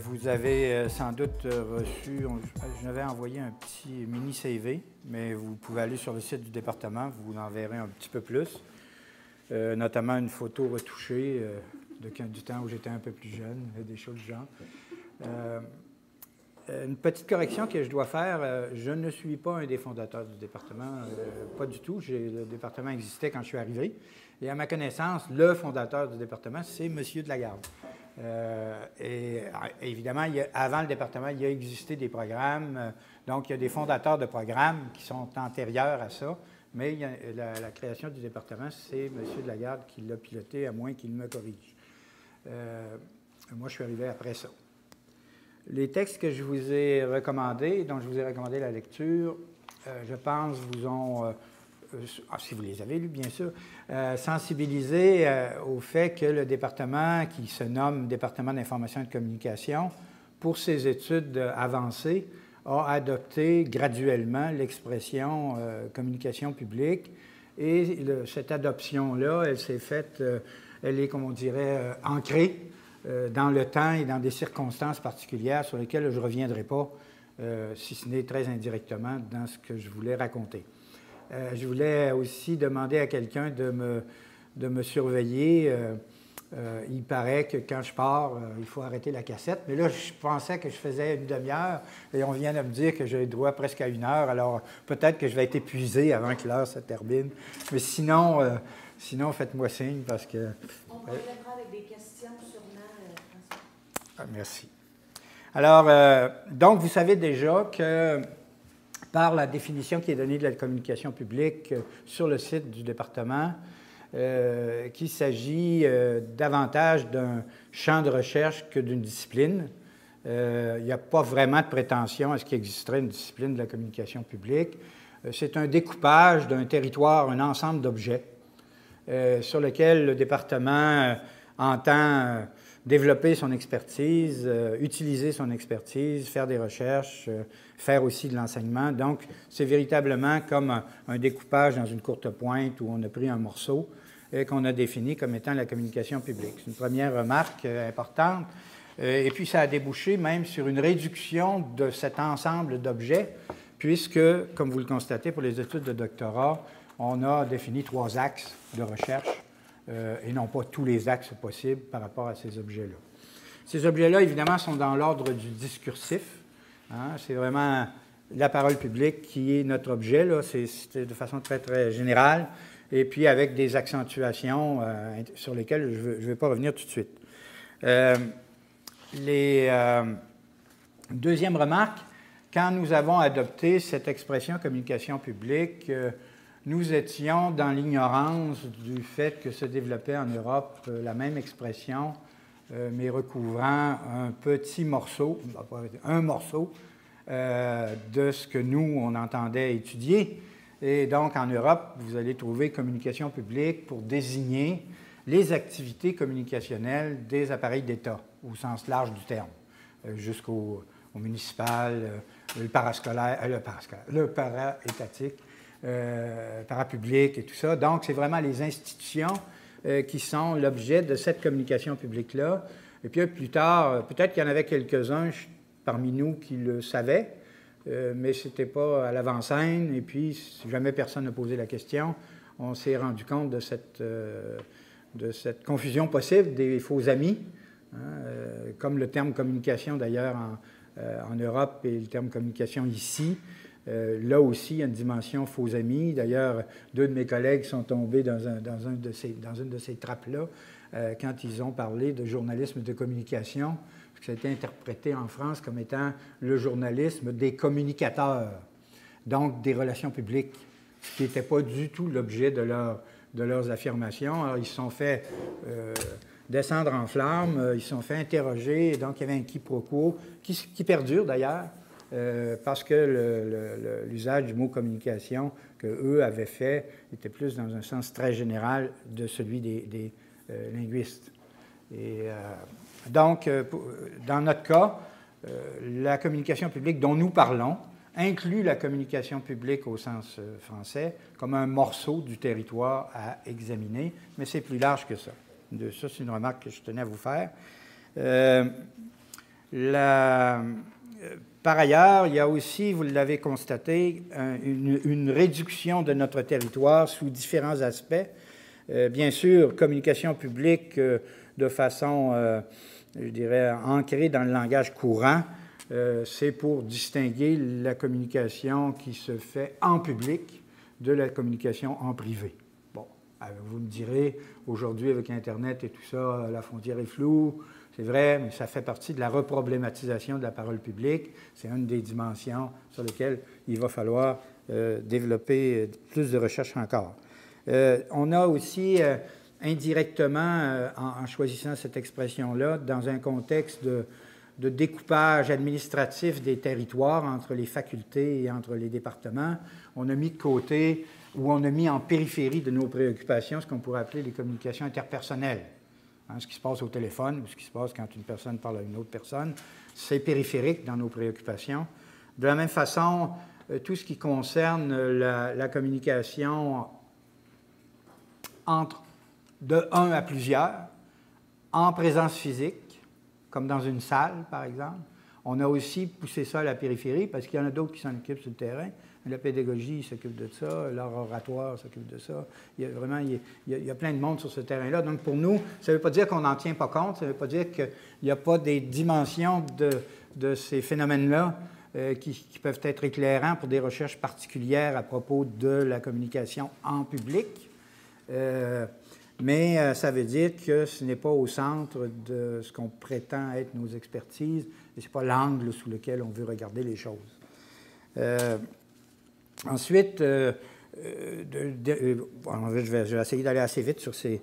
Vous avez sans doute reçu, je n'avais envoyé un petit mini CV, mais vous pouvez aller sur le site du département, vous en verrez un petit peu plus, notamment une photo retouchée du temps où j'étais un peu plus jeune, des choses du genre. Une petite correction que je dois faire, je ne suis pas un des fondateurs du département, pas du tout. Le département existait quand je suis arrivé. Et à ma connaissance, le fondateur du département, c'est M. de Lagarde. Et évidemment, avant le département, il y a existé des programmes. Donc, il y a des fondateurs de programmes qui sont antérieurs à ça. Mais la création du département, c'est M. de Lagarde qui l'a piloté, à moins qu'il me corrige. Moi, je suis arrivé après ça. Les textes que je vous ai recommandés, dont je vous ai recommandé la lecture, je pense vous ont, si vous les avez lus bien sûr, sensibilisé au fait que le département, qui se nomme Département d'information et de communication, pour ses études avancées, a adopté graduellement l'expression communication publique. Et cette adoption-là, elle s'est faite, elle est, comme on dirait, ancrée dans le temps et dans des circonstances particulières sur lesquelles je ne reviendrai pas, si ce n'est très indirectement, dans ce que je voulais raconter. Je voulais aussi demander à quelqu'un de me surveiller. Il paraît que quand je pars, il faut arrêter la cassette. Mais là, je pensais que je faisais une demi-heure et on vient de me dire que j'ai droit presque à 1 heure. Alors, peut-être que je vais être épuisé avant que l'heure se termine. Mais sinon, faites-moi signe parce que... On reviendra avec des questions sûrement, François. Merci. Alors, donc, vous savez déjà que par la définition qui est donnée de la communication publique sur le site du département, qu'il s'agit davantage d'un champ de recherche que d'une discipline. Il n'y a pas vraiment de prétention à ce qu'il existerait une discipline de la communication publique. C'est un découpage d'un territoire, un ensemble d'objets sur lequel le département entend développer son expertise, utiliser son expertise, faire des recherches, faire aussi de l'enseignement. Donc, c'est véritablement comme un découpage dans une courte pointe où on a pris un morceau et qu'on a défini comme étant la communication publique. C'est une première remarque importante. Et puis, ça a débouché même sur une réduction de cet ensemble d'objets, puisque, comme vous le constatez pour les études de doctorat, on a défini 3 axes de recherche et non pas tous les axes possibles par rapport à ces objets-là. Ces objets-là, évidemment, sont dans l'ordre du discursif. Hein? C'est vraiment la parole publique qui est notre objet. C'est de façon très, très générale. Et puis avec des accentuations sur lesquelles je ne vais pas revenir tout de suite. Deuxième remarque, quand nous avons adopté cette expression communication publique, nous étions dans l'ignorance du fait que se développait en Europe la même expression, mais recouvrant un petit morceau, un morceau de ce que nous, on entendait étudier. Et donc, en Europe, vous allez trouver communication publique pour désigner les activités communicationnelles des appareils d'État, au sens large du terme, jusqu'au municipal, le parascolaire, le para-étatique, parapublic et tout ça. Donc, c'est vraiment les institutions qui sont l'objet de cette communication publique-là. Et puis, plus tard, peut-être qu'il y en avait quelques-uns parmi nous qui le savaient, mais ce n'était pas à l'avant-scène. Et puis, si jamais personne n'a posé la question, on s'est rendu compte de cette confusion possible des faux amis, hein, comme le terme communication d'ailleurs en Europe et le terme communication ici. Là aussi, il y a une dimension faux amis. D'ailleurs, 2 de mes collègues sont tombés dans une de ces trappes-là quand ils ont parlé de journalisme de communication, parce que ça a été interprété en France comme étant le journalisme des communicateurs, donc des relations publiques, ce qui n'était pas du tout l'objet de leurs affirmations. Alors, ils se sont fait descendre en flammes, ils se sont fait interroger, et donc il y avait un quiproquo qui perdure d'ailleurs, parce que l'usage du mot communication qu'eux avaient fait était plus dans un sens très général de celui des linguistes. Et donc, dans notre cas, la communication publique dont nous parlons inclut la communication publique au sens français comme un morceau du territoire à examiner, mais c'est plus large que ça. Ça, c'est une remarque que je tenais à vous faire. Par ailleurs, il y a aussi, vous l'avez constaté, une réduction de notre territoire sous différents aspects. Bien sûr, communication publique de façon, je dirais, ancrée dans le langage courant, c'est pour distinguer la communication qui se fait en public de la communication en privé. Bon, vous me direz, aujourd'hui avec Internet et tout ça, la frontière est floue. C'est vrai, mais ça fait partie de la reproblématisation de la parole publique. C'est une des dimensions sur lesquelles il va falloir développer plus de recherches encore. On a aussi indirectement, en choisissant cette expression-là, dans un contexte de découpage administratif des territoires entre les facultés et entre les départements, on a mis de côté ou on a mis en périphérie de nos préoccupations ce qu'on pourrait appeler les communications interpersonnelles. Ce qui se passe au téléphone, ce qui se passe quand une personne parle à une autre personne, c'est périphérique dans nos préoccupations. De la même façon, tout ce qui concerne la communication entre de un à plusieurs, en présence physique, comme dans une salle, par exemple. On a aussi poussé ça à la périphérie parce qu'il y en a d'autres qui s'en occupent sur le terrain. La pédagogie s'occupe de ça, l'art oratoire s'occupe de ça. Il y a plein de monde sur ce terrain-là. Donc, pour nous, ça ne veut pas dire qu'on n'en tient pas compte, ça ne veut pas dire qu'il n'y a pas des dimensions de ces phénomènes-là qui peuvent être éclairants pour des recherches particulières à propos de la communication en public. Mais ça veut dire que ce n'est pas au centre de ce qu'on prétend être nos expertises et ce n'est pas l'angle sous lequel on veut regarder les choses. Ensuite, je vais essayer d'aller assez vite sur ces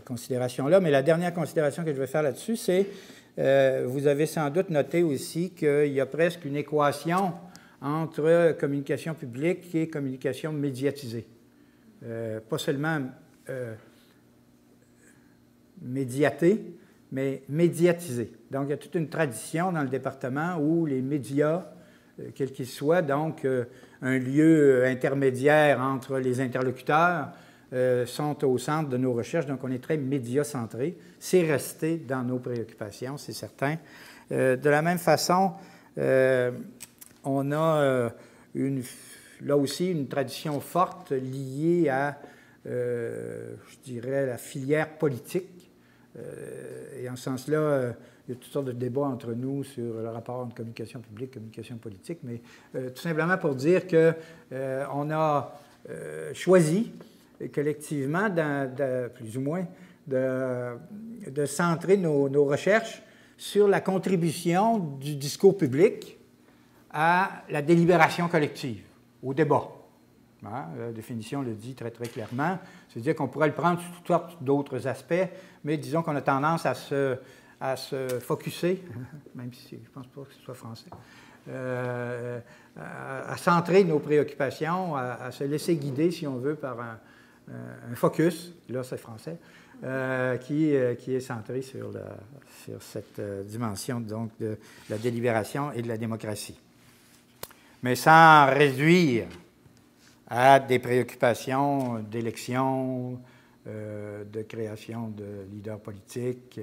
considérations-là, mais la dernière considération que je vais faire là-dessus, c'est, vous avez sans doute noté aussi qu'il y a presque une équation entre communication publique et communication médiatisée. Pas seulement médiatée, mais médiatisée. Donc, il y a toute une tradition dans le département où les médias, quels qu'ils soient, donc un lieu intermédiaire entre les interlocuteurs, sont au centre de nos recherches. Donc, on est très médiacentré. C'est resté dans nos préoccupations, c'est certain. De la même façon, on a là aussi une tradition forte liée à, je dirais, la filière politique. Et en ce sens-là, il y a toutes sortes de débats entre nous sur le rapport entre communication publique et communication politique, mais tout simplement pour dire qu'on a choisi collectivement, plus ou moins, de centrer nos recherches sur la contribution du discours public à la délibération collective, au débat. La définition le dit très, très clairement. C'est-à-dire qu'on pourrait le prendre sous toutes sortes d'autres aspects, mais disons qu'on a tendance à se focusser, même si je ne pense pas que ce soit français, à centrer nos préoccupations, à se laisser guider, si on veut, par un focus, là c'est français, qui est centré sur cette dimension donc, de la délibération et de la démocratie. Mais sans réduire à des préoccupations d'élection, de création de leaders politiques,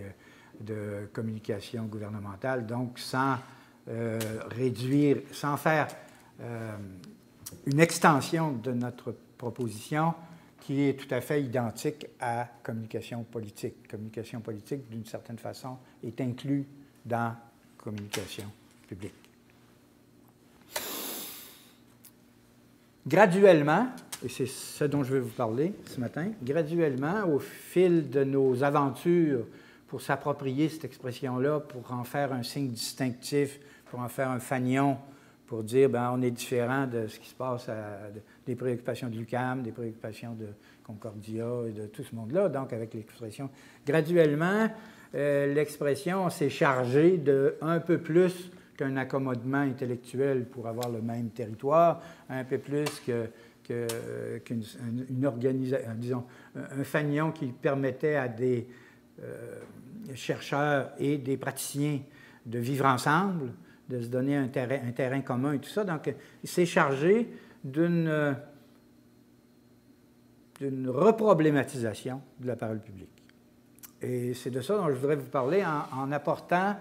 de communication gouvernementale, donc sans réduire, sans faire une extension de notre proposition qui est tout à fait identique à communication politique. Communication politique, d'une certaine façon, est inclus dans communication publique. Graduellement, et c'est ce dont je vais vous parler ce matin, graduellement, au fil de nos aventures pour s'approprier cette expression-là, pour en faire un signe distinctif, pour en faire un fanion, pour dire ben, on est différent de ce qui se passe, des préoccupations de l'UQAM, des préoccupations de Concordia et de tout ce monde-là, donc avec l'expression. Graduellement, l'expression s'est chargée de un peu plus qu'un accommodement intellectuel pour avoir le même territoire, un peu plus qu'une organisation, disons, un fanion qui permettait à des chercheurs et des praticiens de vivre ensemble, de se donner un terrain commun et tout ça. Donc, il s'est chargé d'une reproblématisation de la parole publique. Et c'est de ça dont je voudrais vous parler en apportant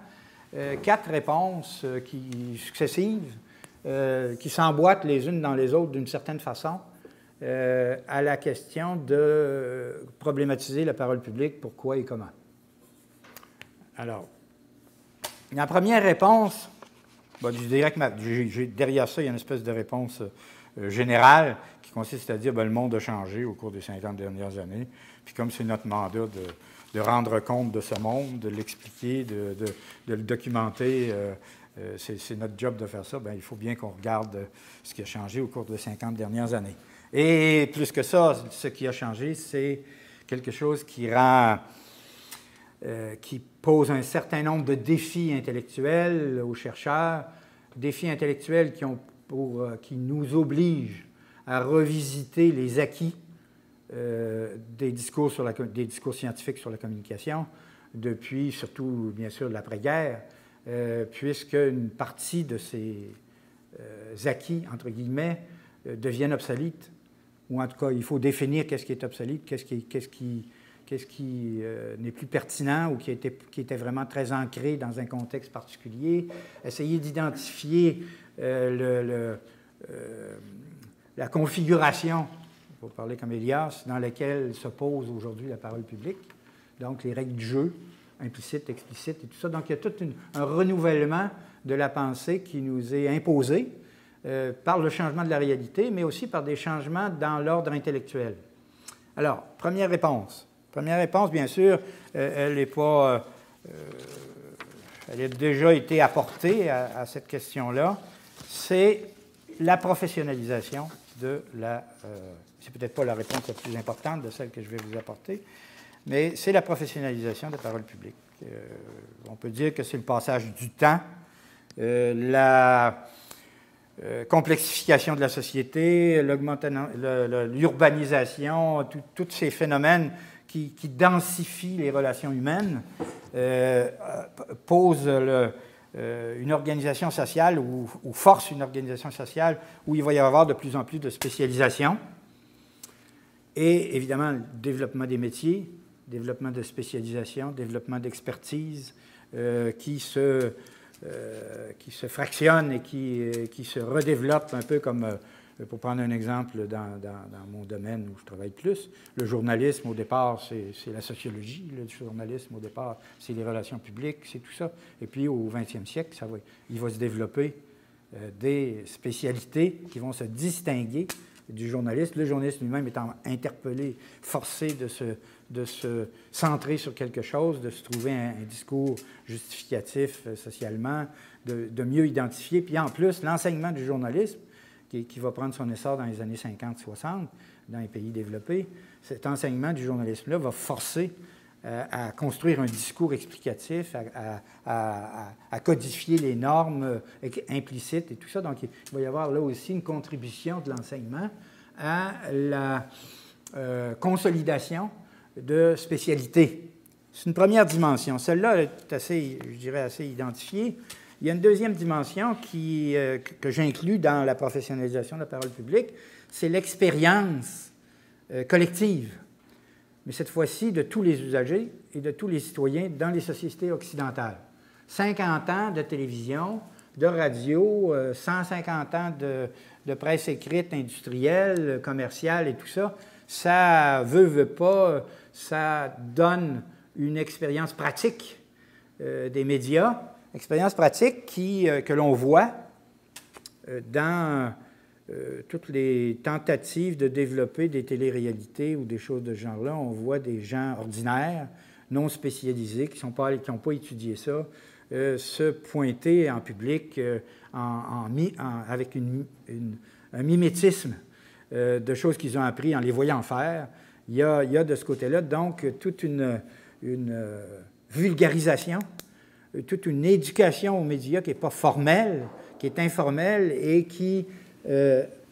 4 réponses successives qui s'emboîtent les unes dans les autres d'une certaine façon à la question de problématiser la parole publique, pourquoi et comment. Alors, la première réponse, bon, je dirais que derrière ça, il y a une espèce de réponse générale qui consiste à dire que le monde a changé au cours des 50 dernières années, puis comme c'est notre mandat de rendre compte de ce monde, de l'expliquer, de le documenter, c'est notre job de faire ça, bien, il faut bien qu'on regarde ce qui a changé au cours des 50 dernières années. Et plus que ça, ce qui a changé, c'est quelque chose qui pose un certain nombre de défis intellectuels aux chercheurs, défis intellectuels qui nous obligent à revisiter les acquis des discours scientifiques sur la communication, depuis surtout, bien sûr, l'après-guerre, puisque une partie de ces acquis, entre guillemets, deviennent obsolètes, ou en tout cas, il faut définir qu'est-ce qui est obsolète, qu'est-ce qui n'est plus pertinent ou qui était vraiment très ancré dans un contexte particulier, essayer d'identifier la configuration, pour parler comme Elias, dans laquelle se pose aujourd'hui la parole publique, donc les règles du jeu, implicites, explicites et tout ça. Donc il y a tout un renouvellement de la pensée qui nous est imposé par le changement de la réalité, mais aussi par des changements dans l'ordre intellectuel. Alors, première réponse. Première réponse, bien sûr, elle n'est pas... elle a déjà été apportée à cette question-là. C'est la professionnalisation de la... c'est peut-être pas la réponse la plus importante de celle que je vais vous apporter, mais c'est la professionnalisation de la parole publique. On peut dire que c'est le passage du temps, la complexification de la société, l'urbanisation, tous ces phénomènes qui densifient les relations humaines, posent une organisation sociale ou forcent une organisation sociale où il va y avoir de plus en plus de spécialisation. Et évidemment, le développement des métiers, développement de spécialisation, développement d'expertise qui se fractionnent et qui se redéveloppent un peu comme, pour prendre un exemple dans mon domaine où je travaille plus, le journalisme au départ, c'est la sociologie, le journalisme au départ, c'est les relations publiques, c'est tout ça. Et puis au 20e siècle, il va se développer des spécialités qui vont se distinguer du journaliste, le journaliste lui-même étant interpellé, forcé de se centrer sur quelque chose, de se trouver un discours justificatif socialement, de mieux identifier. Puis en plus, l'enseignement du journalisme, qui va prendre son essor dans les années 50-60 dans les pays développés, cet enseignement du journalisme-là va forcer à construire un discours explicatif, à codifier les normes implicites et tout ça. Donc, il va y avoir là aussi une contribution de l'enseignement à la consolidation de spécialités. C'est une première dimension. Celle-là est assez, je dirais, assez identifiée. Il y a une deuxième dimension que j'inclus dans la professionnalisation de la parole publique, c'est l'expérience collective, mais cette fois-ci de tous les usagers et de tous les citoyens dans les sociétés occidentales. 50 ans de télévision, de radio, 150 ans de presse écrite, industrielle, commerciale et tout ça, ça veut pas, ça donne une expérience pratique des médias, expérience pratique que l'on voit dans toutes les tentatives de développer des téléréalités ou des choses de ce genre-là. On voit des gens ordinaires, non spécialisés, qui n'ont pas étudié ça, se pointer en public avec un mimétisme de choses qu'ils ont appris en les voyant faire. Il y a de ce côté-là, donc, toute une vulgarisation, toute une éducation aux médias qui n'est pas formelle, qui est informelle et qui,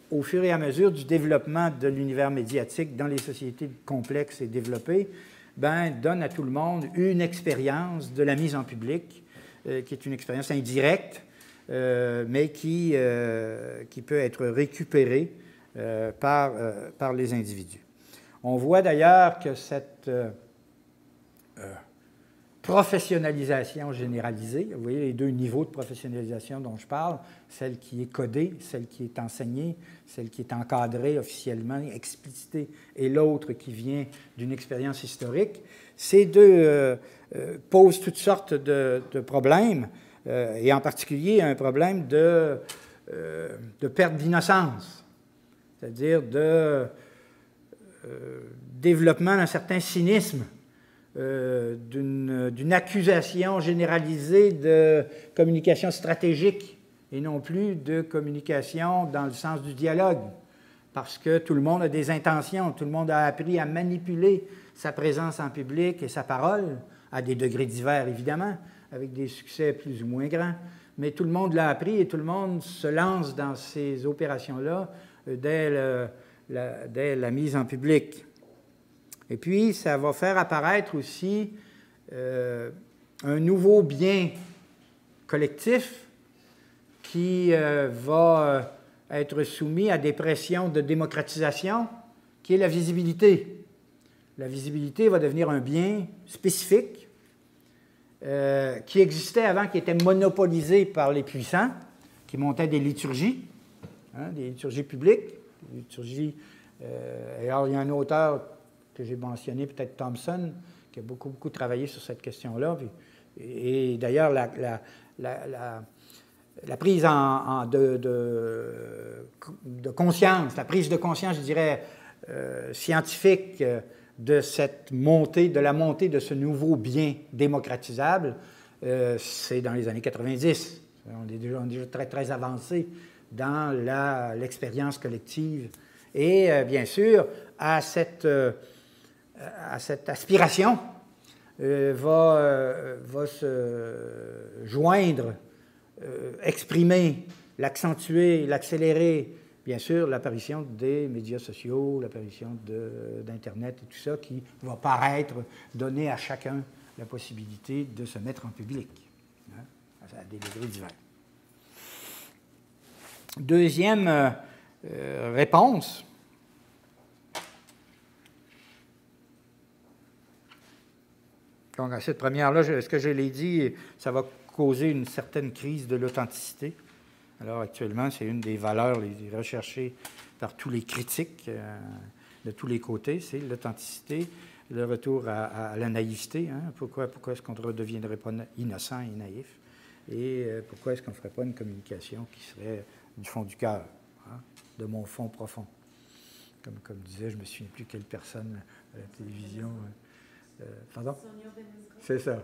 au fur et à mesure du développement de l'univers médiatique dans les sociétés complexes et développées, donne à tout le monde une expérience de la mise en public, qui est une expérience indirecte, mais qui peut être récupérée par les individus. On voit d'ailleurs que cette professionnalisation généralisée. Vous voyez les deux niveaux de professionnalisation dont je parle, celle qui est codée, celle qui est enseignée, celle qui est encadrée officiellement, explicitée, et l'autre qui vient d'une expérience historique. Ces deux posent toutes sortes de problèmes, et en particulier un problème de perte d'innocence, c'est-à-dire de développement d'un certain cynisme, d'une accusation généralisée de communication stratégique et non plus de communication dans le sens du dialogue, parce que tout le monde a des intentions, tout le monde a appris à manipuler sa présence en public et sa parole, à des degrés divers évidemment, avec des succès plus ou moins grands, mais tout le monde l'a appris et tout le monde se lance dans ces opérations-là dès la mise en public. Et puis, ça va faire apparaître aussi un nouveau bien collectif qui va être soumis à des pressions de démocratisation, qui est la visibilité. La visibilité va devenir un bien spécifique qui existait avant, qui était monopolisé par les puissants, qui montaient des liturgies, des liturgies publiques, des liturgies. Alors, il y a un auteur que j'ai mentionné, peut-être Thompson, qui a beaucoup travaillé sur cette question-là. Et d'ailleurs, la prise de conscience, la prise de conscience, je dirais, scientifique de la montée de ce nouveau bien démocratisable, c'est dans les années 90. On est déjà très, très avancé dans l'expérience collective. Et bien sûr, à cette aspiration va se joindre, exprimer, l'accentuer, l'accélérer, bien sûr, l'apparition des médias sociaux, l'apparition d'Internet et tout ça, qui va paraître donner à chacun la possibilité de se mettre en public, à des degrés divers. Deuxième réponse. Donc, à cette première-là, ce que je l'ai dit, ça va causer une certaine crise de l'authenticité. Alors, actuellement, c'est une des valeurs les recherchées par tous les critiques de tous les côtés, c'est l'authenticité, le retour à la naïveté. Pourquoi est-ce qu'on ne redeviendrait pas innocent et naïf? Et pourquoi est-ce qu'on ne ferait pas une communication qui serait du fond du cœur, de mon fond profond? Comme disait, je ne me souviens plus quelle personne à la télévision... pardon? C'est ça.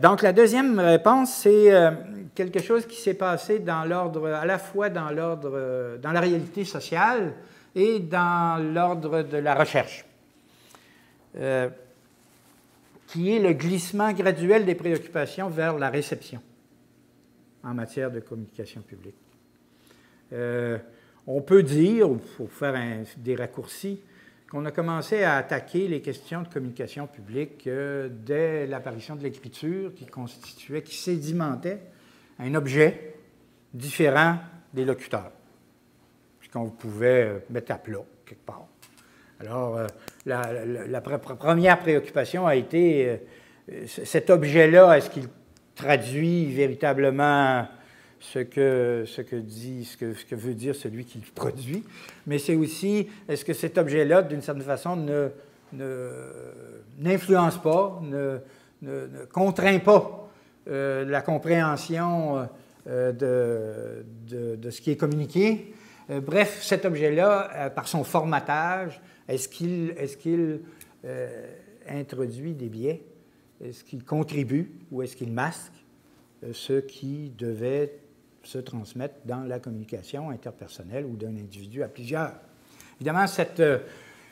Donc, la deuxième réponse, c'est quelque chose qui s'est passé dans l'ordre, à la fois dans la réalité sociale et dans l'ordre de la recherche, qui est le glissement graduel des préoccupations vers la réception en matière de communication publique. On peut dire, pour faire des raccourcis, qu'on a commencé à attaquer les questions de communication publique dès l'apparition de l'écriture qui sédimentait un objet différent des locuteurs, puisqu'on pouvait mettre à plat quelque part. Alors, la première préoccupation a été cet objet-là, est-ce qu'il traduit véritablement ce que veut dire celui qui le produit, mais c'est aussi, est-ce que cet objet-là, d'une certaine façon, n'influence pas, ne contraint pas la compréhension de ce qui est communiqué. Bref, cet objet-là, par son formatage, est-ce qu'il introduit des biais? Est-ce qu'il contribue ou est-ce qu'il masque ce qui devait se transmettre dans la communication interpersonnelle ou d'un individu à plusieurs? Évidemment, cette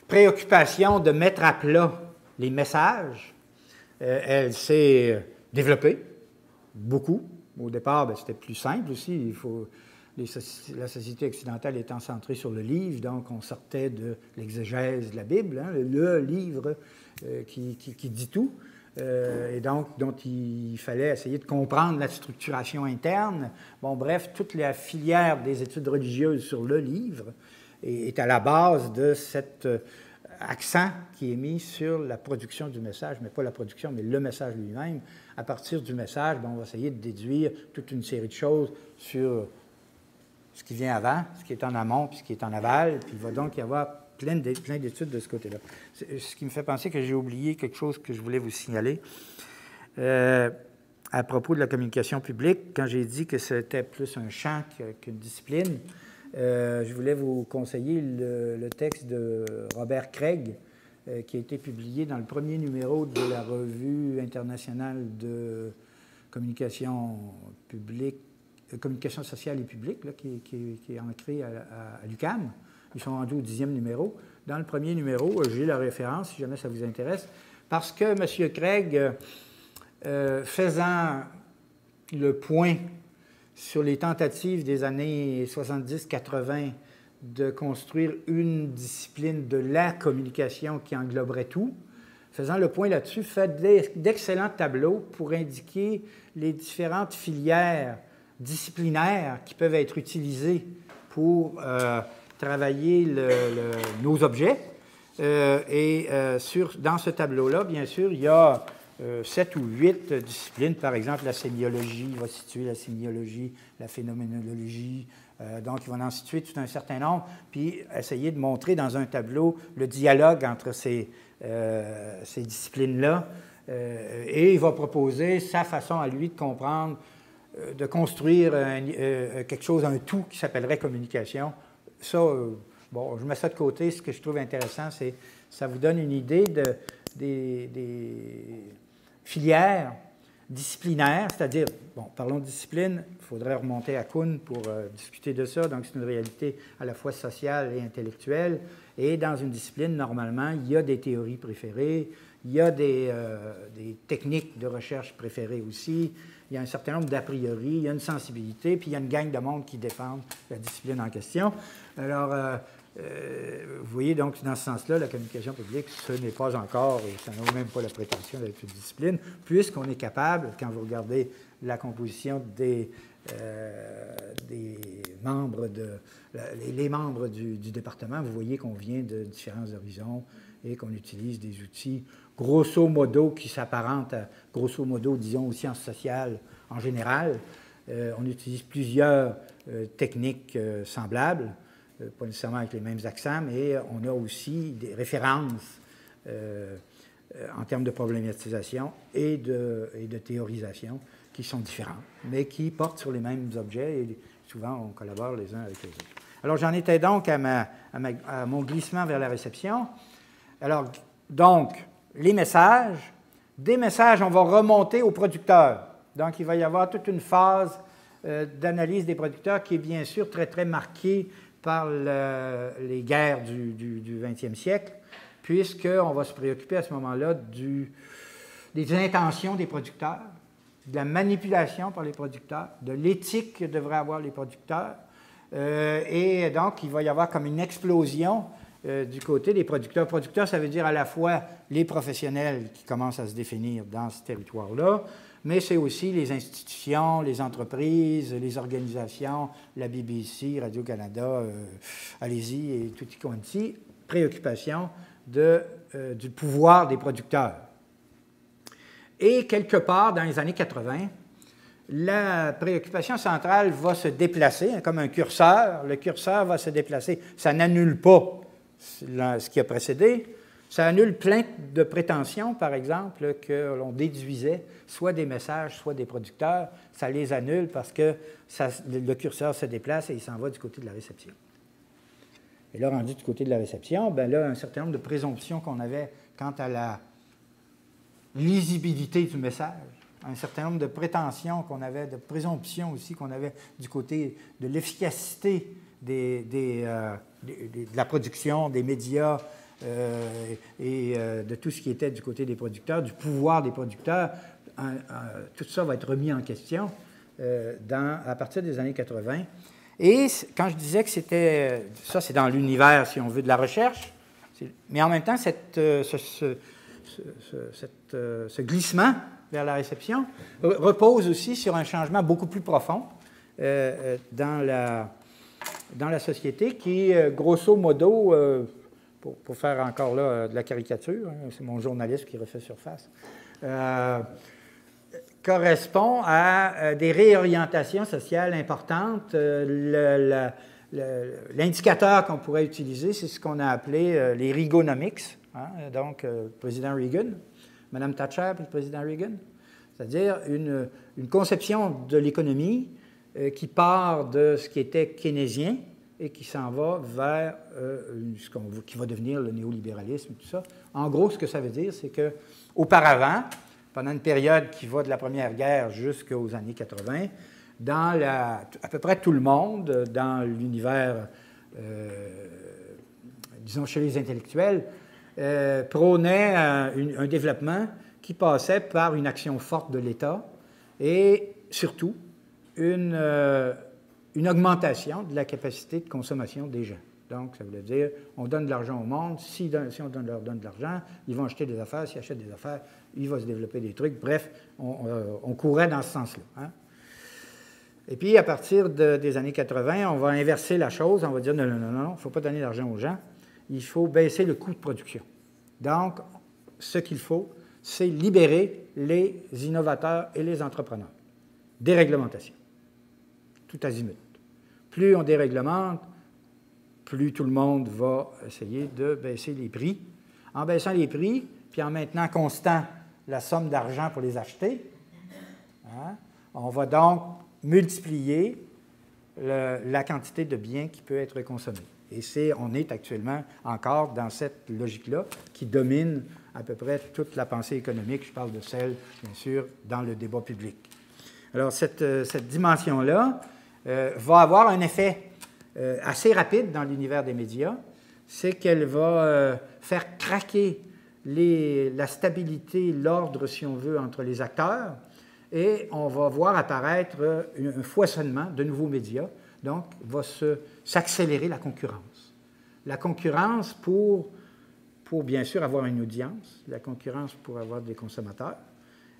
préoccupation de mettre à plat les messages, elle s'est développée beaucoup. Au départ, c'était plus simple aussi. La société occidentale étant centrée sur le livre, donc on sortait de l'exégèse de la Bible, le livre qui dit tout. Et donc, dont il fallait essayer de comprendre la structuration interne. Bon, bref, toute la filière des études religieuses sur le livre est à la base de cette accent qui est mis sur la production du message, mais pas la production, mais le message lui-même. À partir du message, on va essayer de déduire toute une série de choses sur ce qui vient avant, ce qui est en amont, puis ce qui est en aval, puis il va donc y avoir plein d'études de ce côté-là. Ce qui me fait penser que j'ai oublié quelque chose que je voulais vous signaler. À propos de la communication publique, quand j'ai dit que c'était plus un champ qu'une discipline, je voulais vous conseiller le texte de Robert Craig, qui a été publié dans le premier numéro de la Revue internationale de communication publique, communication sociale et publique, là, qui est ancrée à l'UQAM. Ils sont rendus au 10e numéro. Dans le premier numéro, j'ai la référence, si jamais ça vous intéresse, parce que M. Craig, faisant le point sur les tentatives des années 70-80 de construire une discipline de la communication qui engloberait tout, faisant le point là-dessus, fait d'excellents tableaux pour indiquer les différentes filières disciplinaires qui peuvent être utilisées pour travailler nos objets. Dans ce tableau-là, bien sûr, il y a 7 ou 8 disciplines. Par exemple, la sémiologie, il va situer la sémiologie, la phénoménologie. Donc, il va en situer tout un certain nombre, puis essayer de montrer dans un tableau le dialogue entre ces disciplines-là. Et il va proposer sa façon à lui de comprendre, de construire quelque chose, un tout qui s'appellerait communication. Ça, bon, je mets ça de côté. Ce que je trouve intéressant, c'est que ça vous donne une idée des filières disciplinaires, c'est-à-dire, bon, parlons de discipline, il faudrait remonter à Kuhn pour discuter de ça, donc c'est une réalité à la fois sociale et intellectuelle, et dans une discipline, normalement, il y a des théories préférées, il y a des techniques de recherche préférées aussi, il y a un certain nombre d'a priori, il y a une sensibilité, puis il y a une gang de monde qui défendent la discipline en question. Alors, vous voyez donc, dans ce sens-là, la communication publique, ce n'est pas encore, et ça n'a même pas la prétention d'être une discipline, puisqu'on est capable, quand vous regardez la composition des membres, les membres du département, vous voyez qu'on vient de différents horizons et qu'on utilise des outils, grosso modo, qui s'apparentent à, grosso modo, disons, aux sciences sociales en général. On utilise plusieurs techniques semblables, pas nécessairement avec les mêmes accents, mais on a aussi des références en termes de problématisation et de théorisation qui sont différentes, mais qui portent sur les mêmes objets et souvent on collabore les uns avec les autres. Alors j'en étais donc à mon glissement vers la réception. Alors, donc, les messages, des messages, on va remonter aux producteurs. Donc, il va y avoir toute une phase d'analyse des producteurs qui est bien sûr très, très marquée par les guerres du 20e siècle, puisqu'on va se préoccuper à ce moment-là des intentions des producteurs, de la manipulation par les producteurs, de l'éthique que devraient avoir les producteurs. Et donc, il va y avoir comme une explosion du côté des producteurs. Producteurs, ça veut dire à la fois les professionnels qui commencent à se définir dans ce territoire-là, mais c'est aussi les institutions, les entreprises, les organisations, la BBC, Radio-Canada, allez-y, et tutti quanti, préoccupation du pouvoir des producteurs. Et quelque part, dans les années 80, la préoccupation centrale va se déplacer, comme un curseur. Le curseur va se déplacer. Ça n'annule pas ce qui a précédé. Ça annule plein de prétentions, par exemple, que l'on déduisait soit des messages, soit des producteurs. Ça les annule parce que le curseur se déplace et il s'en va du côté de la réception. Et là, rendu du côté de la réception, bien là, un certain nombre de présomptions qu'on avait quant à la lisibilité du message, un certain nombre de prétentions qu'on avait, de présomptions aussi qu'on avait du côté de l'efficacité de la production, des médias et de tout ce qui était du côté des producteurs, du pouvoir des producteurs. Tout ça va être remis en question à partir des années 80. Et quand je disais que c'était... Ça, c'est dans l'univers, si on veut, de la recherche, mais en même temps, ce glissement vers la réception repose aussi sur un changement beaucoup plus profond dans la société qui, grosso modo, pour faire encore là de la caricature, hein, c'est mon journaliste qui refait surface, correspond à des réorientations sociales importantes. L'indicateur qu'on pourrait utiliser, c'est ce qu'on a appelé les Reaganomics, hein, donc le président Reagan, Mme Thatcher puis le président Reagan, c'est-à-dire une conception de l'économie qui part de ce qui était keynésien et qui s'en va vers qui va devenir le néolibéralisme, tout ça. En gros, ce que ça veut dire, c'est qu'auparavant, pendant une période qui va de la Première Guerre jusqu'aux années 80, à peu près tout le monde, dans l'univers, disons chez les intellectuels, prônait un développement qui passait par une action forte de l'État et surtout une augmentation de la capacité de consommation des gens. Donc, ça voulait dire, on donne de l'argent au monde, si on leur donne de l'argent, ils vont acheter des affaires, s'ils achètent des affaires, il va se développer des trucs. Bref, on courait dans ce sens-là. Hein? Et puis, à partir des années 80, on va inverser la chose, on va dire, non, il ne faut pas donner d'argent aux gens, il faut baisser le coût de production. Donc, ce qu'il faut, c'est libérer les innovateurs et les entrepreneurs. Déréglementation. Tout azimut. Plus on déréglemente, plus tout le monde va essayer de baisser les prix. En baissant les prix, puis en maintenant constant la somme d'argent pour les acheter, hein, on va donc multiplier la quantité de biens qui peut être consommée. Et on est actuellement encore dans cette logique-là qui domine à peu près toute la pensée économique. Je parle de celle, bien sûr, dans le débat public. Alors, cette dimension-là va avoir un effet assez rapide dans l'univers des médias, c'est qu'elle va faire craquer la stabilité, l'ordre, si on veut, entre les acteurs, et on va voir apparaître un foisonnement de nouveaux médias. Donc, va s'accélérer la concurrence. La concurrence pour bien sûr avoir une audience, la concurrence pour avoir des consommateurs,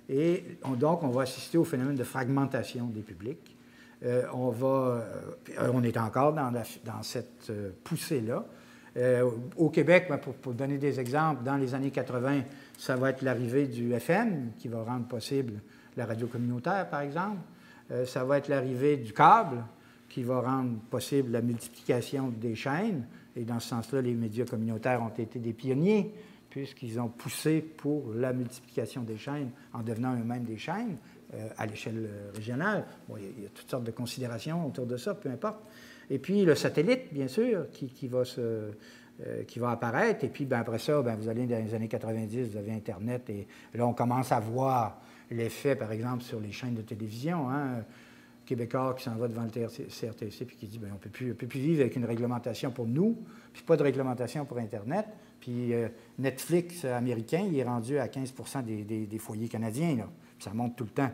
et donc on va assister au phénomène de fragmentation des publics. On est encore dans cette poussée-là. Au Québec, pour donner des exemples, dans les années 80, ça va être l'arrivée du FM qui va rendre possible la radio communautaire, par exemple. Ça va être l'arrivée du câble qui va rendre possible la multiplication des chaînes. Et dans ce sens-là, les médias communautaires ont été des pionniers puisqu'ils ont poussé pour la multiplication des chaînes en devenant eux-mêmes des chaînes à l'échelle régionale. Bon, il y a toutes sortes de considérations autour de ça, peu importe. Et puis le satellite, bien sûr, qui va apparaître. Et puis après ça, vous allez dans les années 90, vous avez Internet. Et là, on commence à voir l'effet, par exemple, sur les chaînes de télévision. Hein, Québécois qui s'en va devant le CRTC puis qui dit on ne peut plus vivre avec une réglementation pour nous, puis pas de réglementation pour Internet. Puis Netflix américain, il est rendu à 15 % des foyers canadiens. Là. Puis ça monte tout le temps.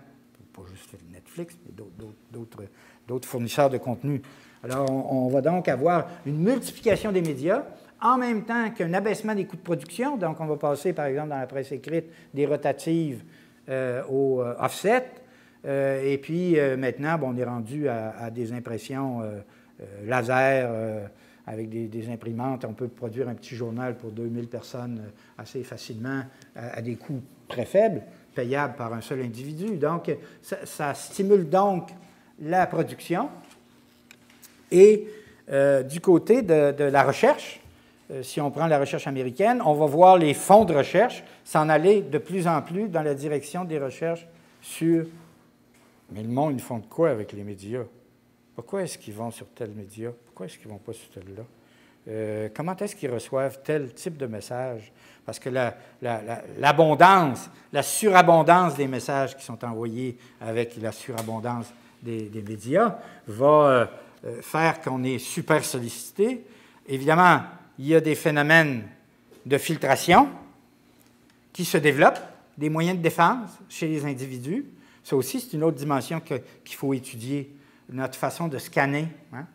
Pas juste Netflix, mais d'autres fournisseurs de contenu. Alors, on va donc avoir une multiplication des médias en même temps qu'un abaissement des coûts de production. Donc, on va passer, par exemple, dans la presse écrite, des rotatives au offset. Et puis, maintenant, on est rendu à des impressions laser avec des imprimantes. On peut produire un petit journal pour 2000 personnes assez facilement à des coûts très faibles, payables par un seul individu. Donc, ça stimule donc la production. Et du côté de la recherche, si on prend la recherche américaine, on va voir les fonds de recherche s'en aller de plus en plus dans la direction des recherches sur... Mais le monde, ils font de quoi avec les médias? Pourquoi est-ce qu'ils vont sur tel média? Pourquoi est-ce qu'ils ne vont pas sur tel-là? Comment est-ce qu'ils reçoivent tel type de message? Parce que l'abondance, la surabondance des messages qui sont envoyés avec la surabondance des médias va faire qu'on est super sollicité. Évidemment, il y a des phénomènes de filtration qui se développent, des moyens de défense chez les individus. Ça aussi, c'est une autre dimension qu'il faut étudier, notre façon de scanner, hein,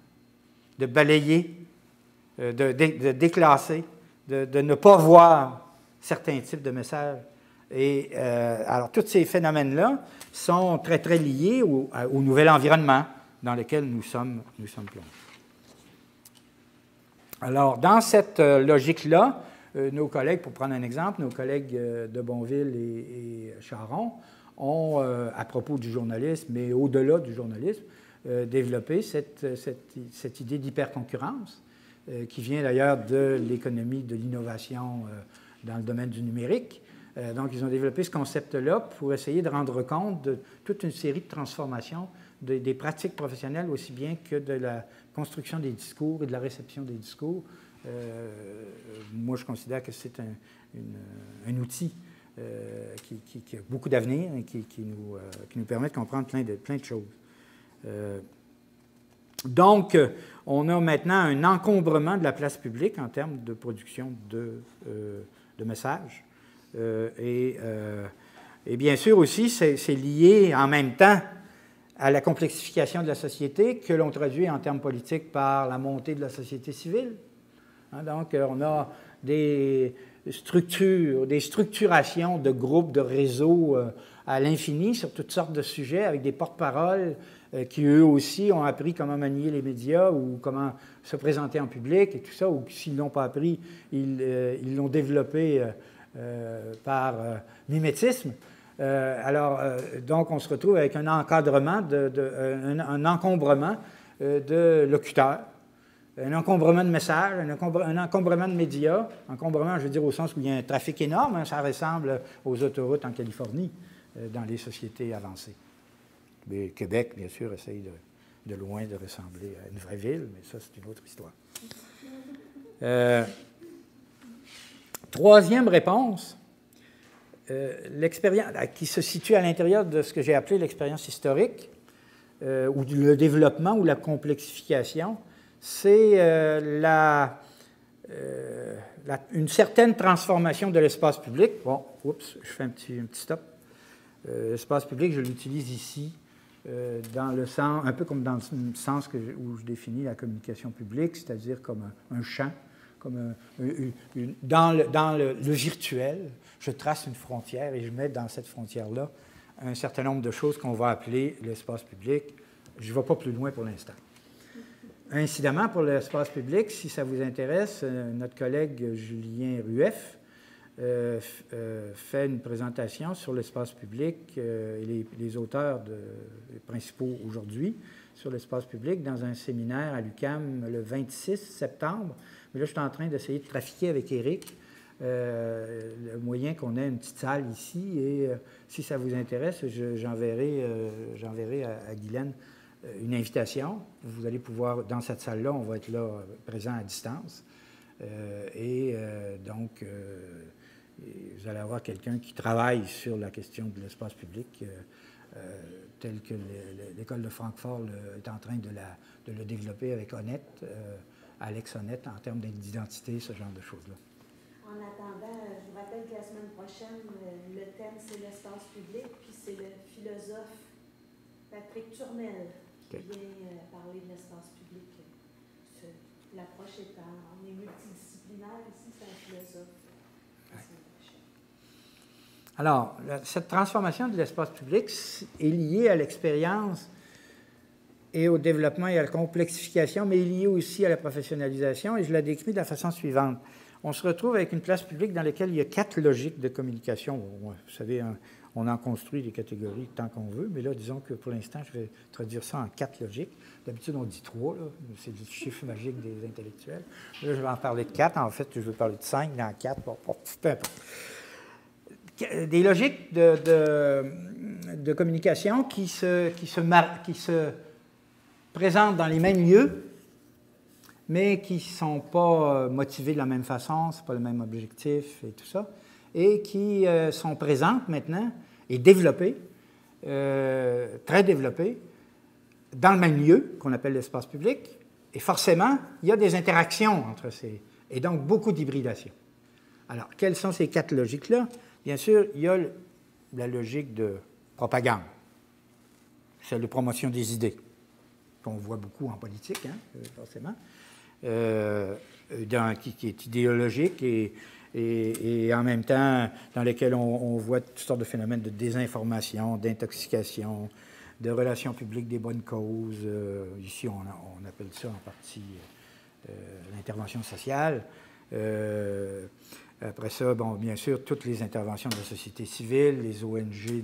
de balayer, de déclasser, de ne pas voir certains types de messages. Et alors, tous ces phénomènes-là sont très, très liés au nouvel environnement dans lequel nous sommes plongés. Alors, dans cette logique-là, nos collègues, pour prendre un exemple, nos collègues de Bonville et Charon ont, à propos du journalisme, mais au-delà du journalisme, développé cette idée d'hyperconcurrence, qui vient d'ailleurs de l'économie de l'innovation dans le domaine du numérique. Donc, ils ont développé ce concept-là pour essayer de rendre compte de toute une série de transformations des pratiques professionnelles, aussi bien que de la construction des discours et de la réception des discours. Moi, je considère que c'est un outil qui a beaucoup d'avenir et qui nous permet de comprendre plein de choses. Donc, on a maintenant un encombrement de la place publique en termes de production de messages. Et bien sûr aussi, c'est lié en même temps à la complexification de la société que l'on traduit en termes politiques par la montée de la société civile. Donc, on a des structurations de groupes, de réseaux à l'infini sur toutes sortes de sujets avec des porte-paroles qui, eux aussi, ont appris comment manier les médias ou comment se présenter en public et tout ça, ou s'ils ne l'ont pas appris, ils l'ont développé par mimétisme. Donc, on se retrouve avec un encadrement, un encombrement de locuteurs, un encombrement de messages, un encombrement de médias, encombrement, je veux dire, au sens où il y a un trafic énorme, ça ressemble aux autoroutes en Californie, dans les sociétés avancées. Mais Québec, bien sûr, essaye de loin de ressembler à une vraie ville, mais ça, c'est une autre histoire. Troisième réponse, l'expérience qui se situe à l'intérieur de ce que j'ai appelé l'expérience historique, ou le développement ou la complexification, c'est une certaine transformation de l'espace public. Bon, oups, je fais un petit stop. L'espace public, je l'utilise ici, dans le sens, un peu comme dans le sens où je définis la communication publique, c'est-à-dire comme un champ, comme dans le virtuel, je trace une frontière et je mets dans cette frontière-là un certain nombre de choses qu'on va appeler l'espace public. Je ne vais pas plus loin pour l'instant. Incidemment, pour l'espace public, si ça vous intéresse, notre collègue Julien Rueff fait une présentation sur l'espace public et les auteurs principaux aujourd'hui sur l'espace public dans un séminaire à l'UQAM le 26 septembre. Mais là, je suis en train d'essayer de trafiquer avec Éric le moyen qu'on ait une petite salle ici et si ça vous intéresse, j'enverrai à Guylaine une invitation. Vous allez pouvoir, dans cette salle-là, on va être là présent à distance. Donc, vous allez avoir quelqu'un qui travaille sur la question de l'espace public, tel que l'École de Francfort est en train de le développer avec Honnête, Alex Honnête, en termes d'identité, ce genre de choses-là. En attendant, je vous rappelle que la semaine prochaine, le thème, c'est l'espace public, puis c'est le philosophe Patrick Tournelle qui vient parler de l'espace public. L'approche étant, on est multidisciplinaire ici, c'est un philosophe. Ouais. Alors, cette transformation de l'espace public est liée à l'expérience et au développement et à la complexification, mais est liée aussi à la professionnalisation, et je la décris de la façon suivante. On se retrouve avec une place publique dans laquelle il y a 4 logiques de communication. Vous savez, on en construit des catégories tant qu'on veut, mais là, disons que pour l'instant, je vais traduire ça en 4 logiques. D'habitude, on dit 3, c'est le chiffre magique des intellectuels. Là, je vais en parler de 4. En fait, je vais parler de 5 dans 4. Bon, peu importe. Des logiques de communication qui se présentent dans les mêmes lieux, mais qui ne sont pas motivés de la même façon, ce n'est pas le même objectif et tout ça, et qui sont présentes maintenant et développées, très développées, dans le même lieu, qu'on appelle l'espace public, et forcément, il y a des interactions entre ces... et donc beaucoup d'hybridation. Alors, quelles sont ces 4 logiques-là? Bien sûr, il y a la logique de propagande, celle de promotion des idées, qu'on voit beaucoup en politique, forcément. Qui est idéologique et en même temps dans lesquels on voit toutes sortes de phénomènes de désinformation, d'intoxication, de relations publiques des bonnes causes. Ici, on appelle ça en partie l'intervention sociale. Après ça, bon, bien sûr, toutes les interventions de la société civile, les ONG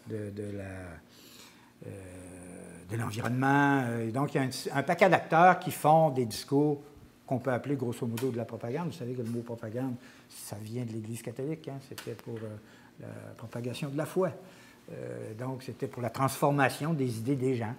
de l'environnement. Donc, il y a un paquet d'acteurs qui font des discours qu'on peut appeler grosso modo de la propagande. Vous savez que le mot propagande, ça vient de l'Église catholique, hein? C'était pour la propagation de la foi. Donc, c'était pour la transformation des idées des gens,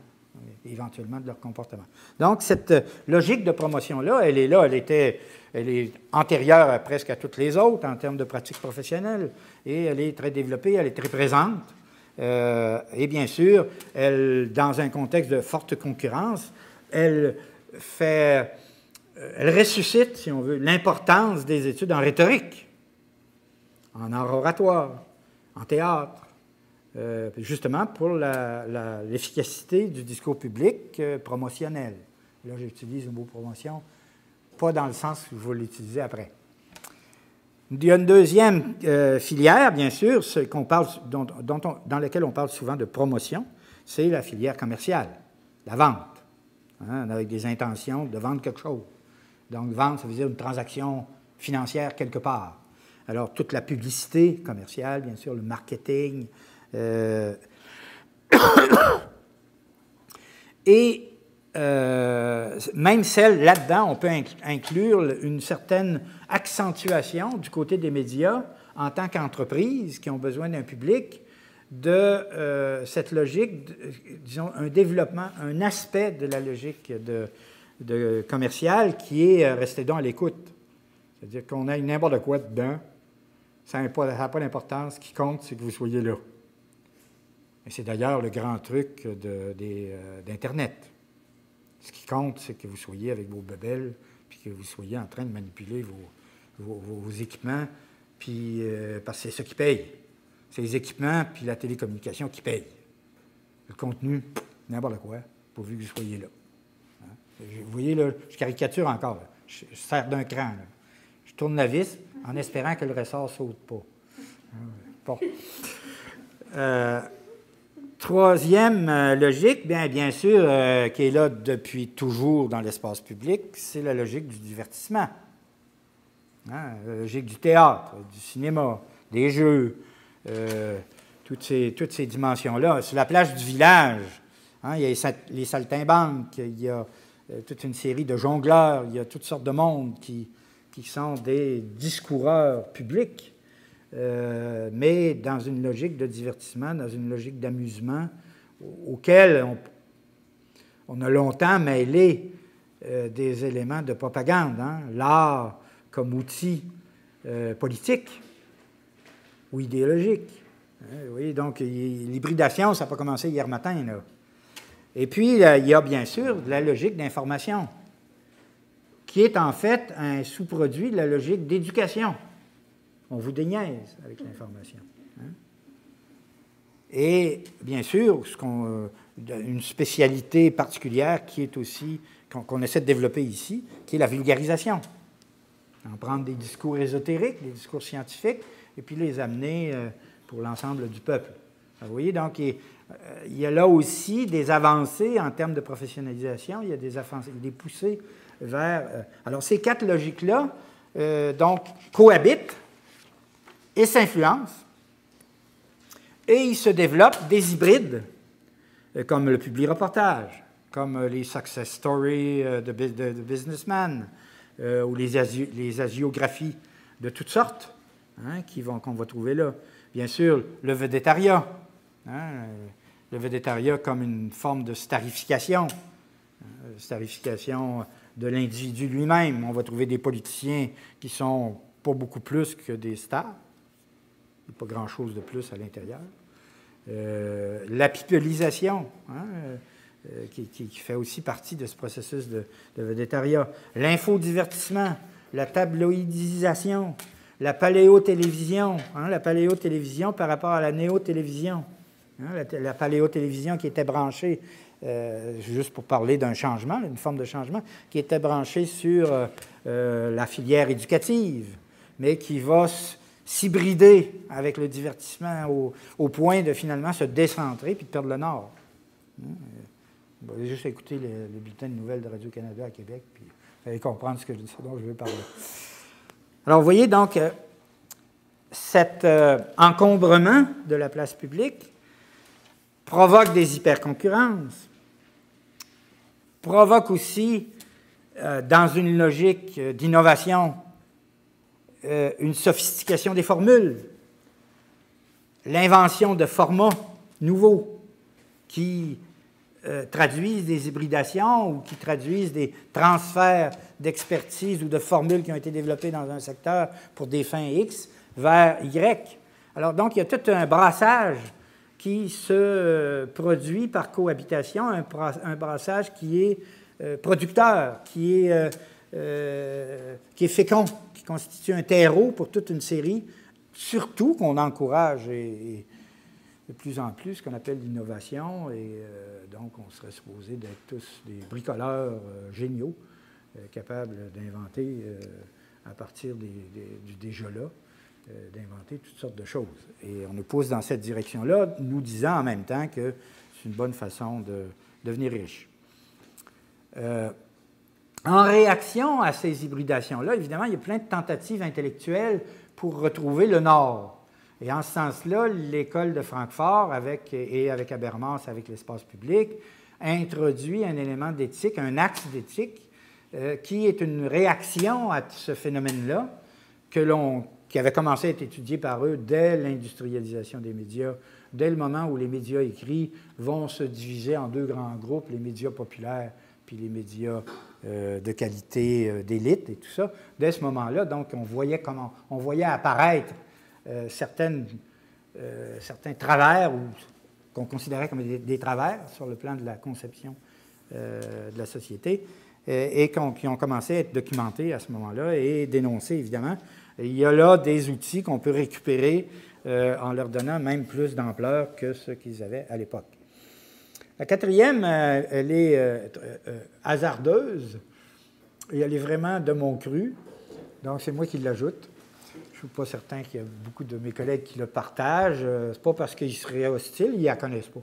éventuellement de leur comportement. Donc, cette logique de promotion-là, elle est antérieure presque à toutes les autres en termes de pratiques professionnelles, et elle est très développée, elle est très présente. Et bien sûr, dans un contexte de forte concurrence, elle ressuscite, si on veut, l'importance des études en rhétorique, en art oratoire, en théâtre, justement pour l'efficacité du discours public promotionnel. Là, j'utilise le mot promotion, pas dans le sens que je vais l'utiliser après. Il y a une deuxième filière, bien sûr, dans laquelle on parle souvent de promotion, c'est la filière commerciale, la vente, hein, avec des intentions de vendre quelque chose. Donc, vendre, ça veut dire une transaction financière quelque part. Alors, toute la publicité commerciale, bien sûr, le marketing. Et même celle, là-dedans, on peut inclure une certaine accentuation du côté des médias en tant qu'entreprises qui ont besoin d'un public de cette logique, disons, un développement, un aspect de la logique de commerciale qui est rester donc à l'écoute. C'est-à-dire qu'on a n'importe quoi dedans, ça n'a pas d'importance. Ce qui compte, c'est que vous soyez là. Et c'est d'ailleurs le grand truc d'Internet. Ce qui compte, c'est que vous soyez avec vos bebelles, puis que vous soyez en train de manipuler vos équipements, puis parce que c'est ça qui paye. C'est les équipements, puis la télécommunication qui payent. Le contenu, n'importe quoi, pourvu que vous soyez là. Hein? Vous voyez, là, je caricature encore. Là. Je sers d'un cran. Là. Je tourne la vis en espérant que le ressort ne saute pas. Bon. Troisième logique, bien sûr, qui est là depuis toujours dans l'espace public, c'est la logique du divertissement. Hein, la logique du théâtre, du cinéma, des jeux, toutes ces dimensions-là. Sur la plage du village, hein, il y a les saltimbanques, il y a toute une série de jongleurs, il y a toutes sortes de monde qui sont des discoureurs publics, mais dans une logique de divertissement, dans une logique d'amusement, auquel on a longtemps mêlé des éléments de propagande, hein, l'art comme outil politique ou idéologique. Oui, donc l'hybridation, ça n'a pas commencé hier matin, là. Et puis, il y a bien sûr la logique d'information, qui est en fait un sous-produit de la logique d'éducation. On vous déniaise avec l'information. Hein? Et bien sûr, une spécialité particulière qui est aussi, qu'on essaie de développer ici, qui est la vulgarisation. En prendre des discours ésotériques, des discours scientifiques, et puis les amener pour l'ensemble du peuple. Vous voyez, donc, il y a là aussi des avancées en termes de professionnalisation, il y a des poussées vers... alors, ces quatre logiques-là, donc, cohabitent et s'influencent, et il se développe des hybrides, comme le publi-reportage, comme les success stories de businessmen, ou les hagiographies de toutes sortes, hein, qu'on va trouver là. Bien sûr, le vedettariat, hein, le vedettariat comme une forme de starification de l'individu lui-même. On va trouver des politiciens qui sont pas beaucoup plus que des stars, il n'y a pas grand-chose de plus à l'intérieur. La pipelisation, hein, qui fait aussi partie de ce processus de vedettariat. L'infodivertissement, la tabloïdisation, la paléotélévision, hein, la paléotélévision par rapport à la néotélévision. Hein, la paléotélévision qui était branchée, juste pour parler d'un changement, une forme de changement, qui était branchée sur la filière éducative, mais qui va s'hybrider avec le divertissement au point de finalement se décentrer puis de perdre le nord. Hein, vous allez juste écouter le bulletin de nouvelles de Radio-Canada à Québec, puis Vous allez comprendre ce dont je veux parler. Alors, vous voyez donc cet encombrement de la place publique provoque des hyperconcurrences, provoque aussi, dans une logique d'innovation, une sophistication des formules, l'invention de formats nouveaux qui traduisent des hybridations ou qui traduisent des transferts d'expertise ou de formules qui ont été développées dans un secteur pour des fins X vers Y. Alors, donc, il y a tout un brassage qui se produit par cohabitation, un brassage qui est producteur, qui est fécond, qui constitue un terreau pour toute une série, surtout qu'on encourage et de plus en plus ce qu'on appelle l'innovation, et donc on serait supposé d'être tous des bricoleurs géniaux, capables d'inventer à partir du déjà-là, d'inventer toutes sortes de choses. Et on nous pousse dans cette direction-là, nous disant en même temps que c'est une bonne façon de devenir riche. En réaction à ces hybridations-là, évidemment, il y a plein de tentatives intellectuelles pour retrouver le Nord. Et en ce sens-là, l'école de Francfort, avec Habermas, avec l'espace public, introduit un élément d'éthique, un axe d'éthique, qui est une réaction à ce phénomène-là, qui avait commencé à être étudié par eux dès l'industrialisation des médias, dès le moment où les médias écrits vont se diviser en deux grands groupes, les médias populaires puis les médias de qualité d'élite et tout ça. Dès ce moment-là, donc, on voyait apparaître certains travers qu'on considérait comme des travers sur le plan de la conception de la société et qui ont commencé à être documentés à ce moment-là et dénoncés, évidemment. Et il y a là des outils qu'on peut récupérer en leur donnant même plus d'ampleur que ce qu'ils avaient à l'époque. La quatrième, elle est hasardeuse et elle est vraiment de mon cru, donc c'est moi qui l'ajoute. Je ne suis pas certain qu'il y a beaucoup de mes collègues qui le partagent. Ce n'est pas parce qu'ils seraient hostiles, ils ne la connaissent pas.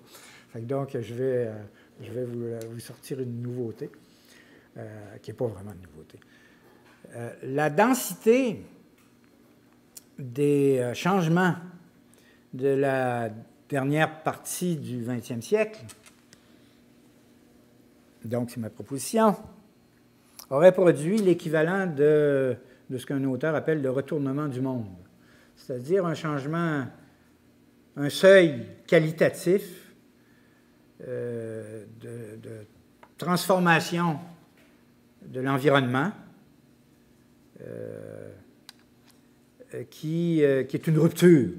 Donc, je vais vous sortir une nouveauté, qui n'est pas vraiment une nouveauté. La densité des changements de la dernière partie du XXe siècle, donc c'est ma proposition, aurait produit l'équivalent de ce qu'un auteur appelle le retournement du monde, c'est-à-dire un changement, un seuil qualitatif de transformation de l'environnement qui est une rupture,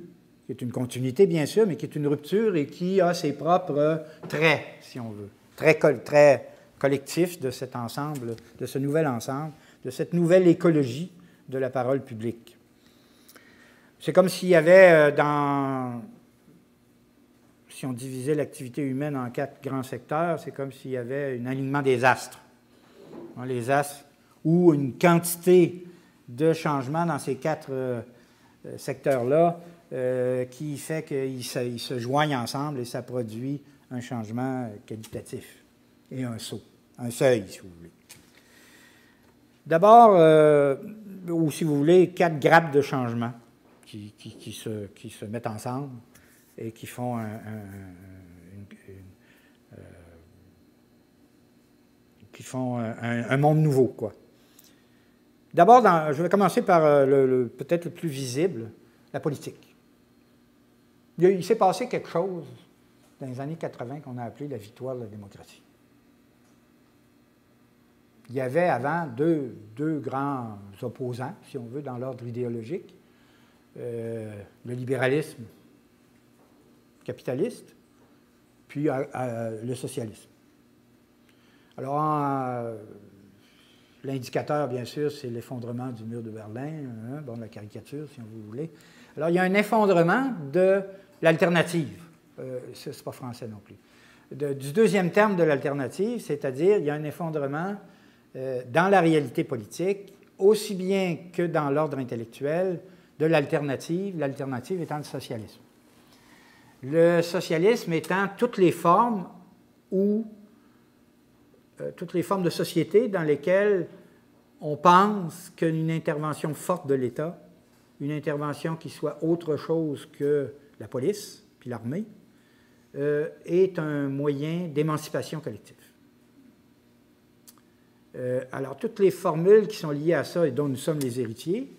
qui est une continuité bien sûr, mais qui est une rupture et qui a ses propres traits, si on veut, très collectifs de cet ensemble, de ce nouvel ensemble, de cette nouvelle écologie de la parole publique. C'est comme s'il y avait si on divisait l'activité humaine en 4 grands secteurs, c'est comme s'il y avait un alignement des astres. Les astres, ou une quantité de changements dans ces 4 secteurs-là qui fait qu'ils se joignent ensemble et ça produit un changement qualitatif et un saut, un seuil, si vous voulez. D'abord, ou si vous voulez, 4 grappes de changement qui se mettent ensemble et qui font un monde nouveau, quoi. D'abord, je vais commencer par peut-être le plus visible, la politique. Il s'est passé quelque chose dans les années 80 qu'on a appelé la victoire de la démocratie. Il y avait avant deux grands opposants, si on veut, dans l'ordre idéologique, le libéralisme capitaliste, puis le socialisme. Alors, l'indicateur, bien sûr, c'est l'effondrement du mur de Berlin, la caricature, si vous voulez. Alors, il y a un effondrement de l'alternative. C'est pas français non plus. Du deuxième terme de l'alternative, c'est-à-dire, il y a un effondrement dans la réalité politique, aussi bien que dans l'ordre intellectuel, de l'alternative étant le socialisme. Le socialisme étant toutes les formes de société dans lesquelles on pense qu'une intervention forte de l'État, une intervention qui soit autre chose que la police puis l'armée, est un moyen d'émancipation collective. Alors, toutes les formules qui sont liées à ça et dont nous sommes les héritiers,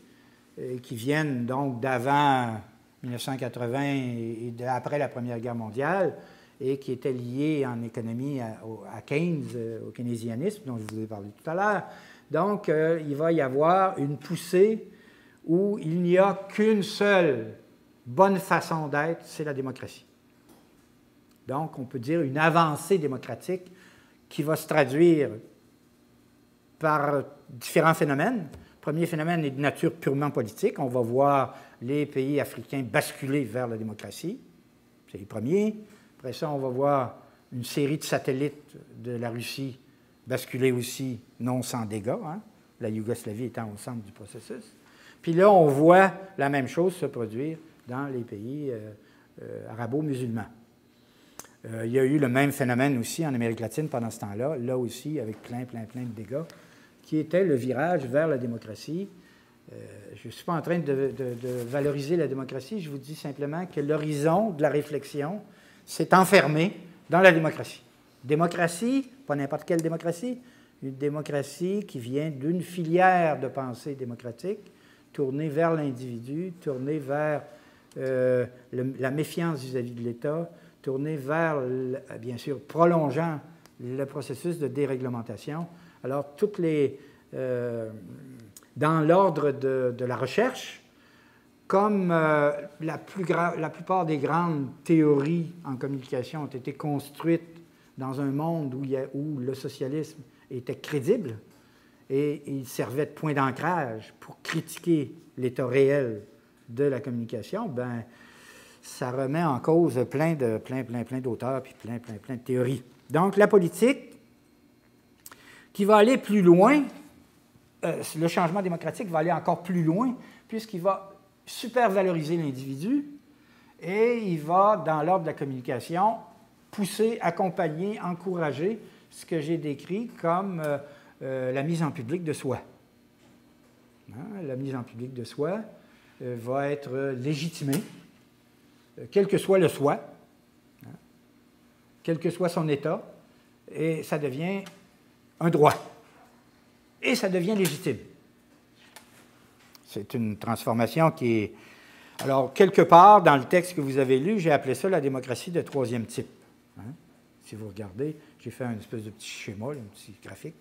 qui viennent donc d'avant 1980 et après la Première Guerre mondiale, et qui étaient liées en économie à Keynes, au keynésianisme, dont je vous ai parlé tout à l'heure. Donc, il va y avoir une poussée où il n'y a qu'une seule bonne façon d'être, c'est la démocratie. Donc, on peut dire une avancée démocratique qui va se traduire par différents phénomènes. Le premier phénomène est de nature purement politique. On va voir les pays africains basculer vers la démocratie. C'est les premiers. Après ça, on va voir une série de satellites de la Russie basculer aussi, non sans dégâts, hein, la Yougoslavie étant au centre du processus. Puis là, on voit la même chose se produire dans les pays arabo-musulmans. Il y a eu le même phénomène aussi en Amérique latine pendant ce temps-là, là aussi avec plein de dégâts, qui était le virage vers la démocratie. Je ne suis pas en train de valoriser la démocratie, je vous dis simplement que l'horizon de la réflexion s'est enfermé dans la démocratie. Démocratie, pas n'importe quelle démocratie, une démocratie qui vient d'une filière de pensée démocratique, tournée vers l'individu, tournée vers la méfiance vis-à-vis de l'État, tournée vers, bien sûr, prolongeant le processus de déréglementation. Alors, toutes les... dans l'ordre de la recherche, comme la plupart des grandes théories en communication ont été construites dans un monde où le socialisme était crédible et il servait de point d'ancrage pour critiquer l'état réel de la communication, ben, ça remet en cause plein d'auteurs puis plein de théories. Donc, la politique qui va aller plus loin, le changement démocratique va aller encore plus loin puisqu'il va supervaloriser l'individu et il va, dans l'ordre de la communication, pousser, accompagner, encourager ce que j'ai décrit comme la mise en public de soi. Hein, la mise en public de soi va être légitimée, quel que soit le soi, hein, quel que soit son état, et ça devient un droit. Et ça devient légitime. C'est une transformation qui est... Alors, quelque part, dans le texte que vous avez lu, j'ai appelé ça la démocratie de troisième type. Hein? Si vous regardez, j'ai fait un espèce de petit schéma, un petit graphique,